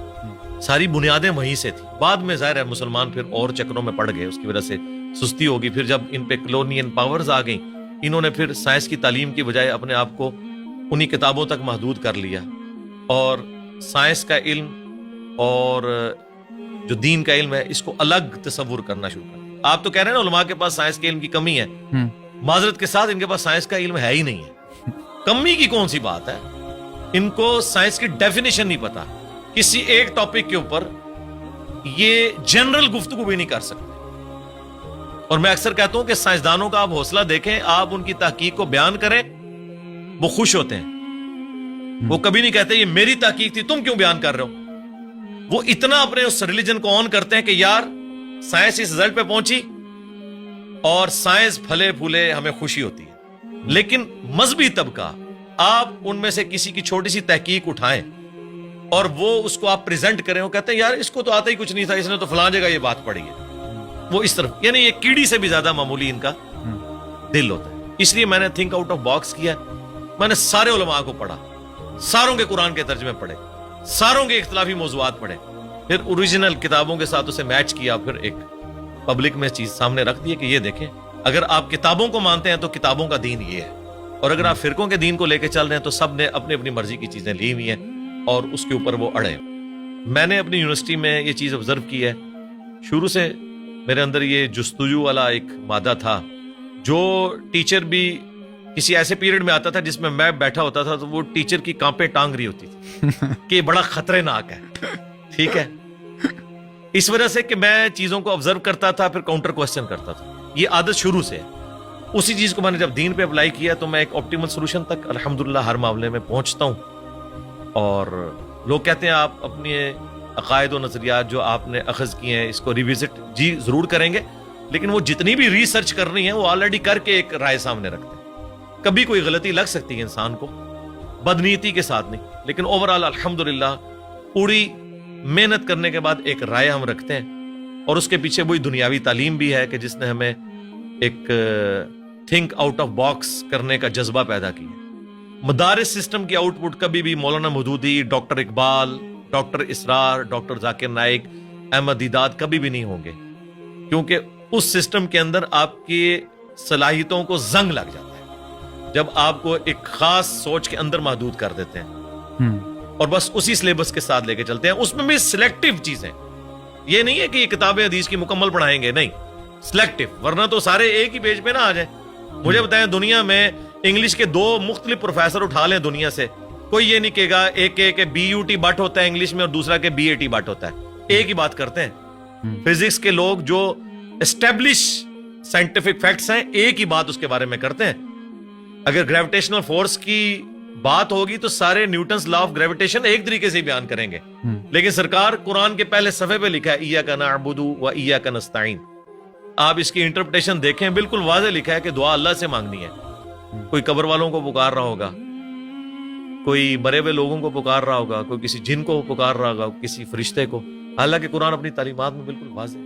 ساری بنیادیں وہیں سے تھی. بعد میں ظاہر ہے مسلمان پھر اور چکروں میں پڑ گئے, اس کی وجہ سے سستی ہوگی. پھر جب ان پہ کلونین پاورز آ گئیں, انہوں نے پھر سائنس کی تعلیم کی بجائے اپنے آپ کو انہی کتابوں تک محدود کر لیا, اور سائنس کا علم اور جو دین کا علم ہے اس کو الگ تصور کرنا شروع کر دیا. آپ تو کہہ رہے ہیں نا علماء کے پاس سائنس کے علم کی کمی ہے, معذرت کے ساتھ ان کے پاس سائنس کا علم ہے ہی نہیں ہے. کمی کی کون سی بات ہے, ان کو سائنس کی ڈیفینیشن نہیں پتا. کسی ایک ٹاپک کے اوپر یہ جنرل گفتگو بھی نہیں کر سکتے. اور میں اکثر کہتا ہوں کہ سائنسدانوں کا آپ حوصلہ دیکھیں, آپ ان کی تحقیق کو بیان کریں, وہ خوش ہوتے ہیں. وہ کبھی نہیں کہتے یہ میری تحقیق تھی, تم کیوں بیان کر رہے ہو. وہ اتنا اپنے اس ریلیجن کو آن کرتے ہیں کہ یار سائنس اس رزلٹ پہ پہنچی اور سائنس پھلے پھولے, ہمیں خوشی ہوتی ہے. لیکن مذہبی طبقہ, آپ ان میں سے کسی کی چھوٹی سی تحقیق اٹھائیں اور وہ اس کو آپ پریزنٹ کریں, وہ کہتے ہیں یار اس کو تو آتا ہی کچھ نہیں تھا, اس نے تو فلاں جگہ یہ بات پڑھی ہے. وہ اس طرف, یعنی یہ کیڑی سے بھی زیادہ معمولی ان کا دل ہوتا ہے. اس لیے میں نے تھنک آؤٹ آف باکس کیا. میں نے سارے علماء کو پڑھا, ساروں کے قرآن کے ترجمے پڑھے, ساروں کے اختلافی موضوعات پڑھے, پھر اوریجنل کتابوں کے ساتھ اسے میچ کیا, پھر ایک پبلک میں چیز سامنے رکھ دی کہ یہ دیکھیں, اگر آپ کتابوں کو مانتے ہیں تو کتابوں کا دین یہ ہے, اور اگر آپ فرقوں کے دین کو لے کے چل رہے ہیں تو سب نے اپنی اپنی مرضی کی چیزیں لی ہوئی ہیں اور اس کے اوپر وہ اڑے. میں نے اپنی یونیورسٹی میں یہ چیز آبزرو کی ہے, شروع سے میرے اندر یہ جستجو والا ایک مادہ تھا. جو ٹیچر بھی کسی ایسے پیریڈ میں آتا تھا جس میں بیٹھا ہوتا تھا تو وہ ٹیچر کی کانپیں ٹانگ رہی ہوتی تھی کہ یہ بڑا خطرناک ہے. ٹھیک ہے, اس وجہ سے کہ میں چیزوں کو آبزرو کرتا تھا, پھر کاؤنٹر کوسچن کرتا تھا. یہ عادت شروع سے ہے. اسی چیز کو میں نے جب دین پہ اپلائی کیا تو میں ایک آپٹیمل سولوشن تک الحمدللہ ہر معاملے میں پہنچتا ہوں. اور لوگ کہتے ہیں آپ اپنے عقائد و نظریات جو آپ نے اخذ کیے ہیں اس کو ریوزٹ, جی ضرور کریں گے, لیکن وہ جتنی بھی ریسرچ کرنی ہے وہ آلریڈی کر کے ایک رائے سامنے رکھتے ہیں. کبھی کوئی غلطی لگ سکتی ہے انسان کو, بدنیتی کے ساتھ نہیں, لیکن اوورآل الحمدللہ پوری محنت کرنے کے بعد ایک رائے ہم رکھتے ہیں. اور اس کے پیچھے وہی دنیاوی تعلیم بھی ہے کہ جس نے ہمیں ایک تھنک آؤٹ آف باکس کرنے کا جذبہ پیدا کیا. مدارس سسٹم کی آؤٹ پٹ کبھی بھی مولانا مودودی, ڈاکٹر اقبال, ڈاکٹر اسرار, ڈاکٹر ذاکر نائک, احمد دیدات کبھی بھی نہیں ہوں گے, کیونکہ اس سسٹم کے اندر آپ کی صلاحیتوں کو زنگ لگ جاتا ہے جب آپ کو ایک خاص سوچ کے اندر محدود کر دیتے ہیں اور بس اسی سلیبس کے ساتھ لے کے چلتے ہیں. اس میں بھی سلیکٹیو چیزیں, یہ نہیں ہے کہ یہ کتاب حدیث کی مکمل پڑھائیں گے, نہیں, سلیکٹیو, ورنہ تو سارے ایک ہی پیج پہ نہ آ جائیں. مجھے بتائیں دنیا میں انگلش کے 2 مختلف پروفیسر اٹھا لیں دنیا سے, کوئی یہ نہیں کہے گا ایک کہ بی یو ٹی بٹ ہوتا ہے انگلش میں اور دوسرا کہ بی اے ٹی بٹ ہوتا ہے. ایک ہی بات کرتے ہیں. فزکس کے لوگ جو اسٹیبلش سائنٹیفک فیکٹس ہیں ایک ہی بات اس کے بارے میں کرتے ہیں. اگر گریویٹیشنل فورس کی بات ہوگی تو سارے نیوٹنز لا آف گریویٹیشن ایک طریقے سے بیان کریں گے, لیکن سرکار قرآن کے پہلے صفحے پہ لکھا ہے ایاک نعبد و ایاک نستعین. آپ اس کی انٹرپریٹیشن دیکھیں, بالکل واضح لکھا ہے کہ دعا اللہ سے مانگنی ہے. کوئی قبر والوں کو پکار رہا ہوگا, کوئی مرے ہوئے لوگوں کو پکار رہا ہوگا, کوئی کسی جن کو پکار رہا ہوگا, کسی فرشتے کو. حالانکہ قرآن اپنی تعلیمات میں بالکل واضح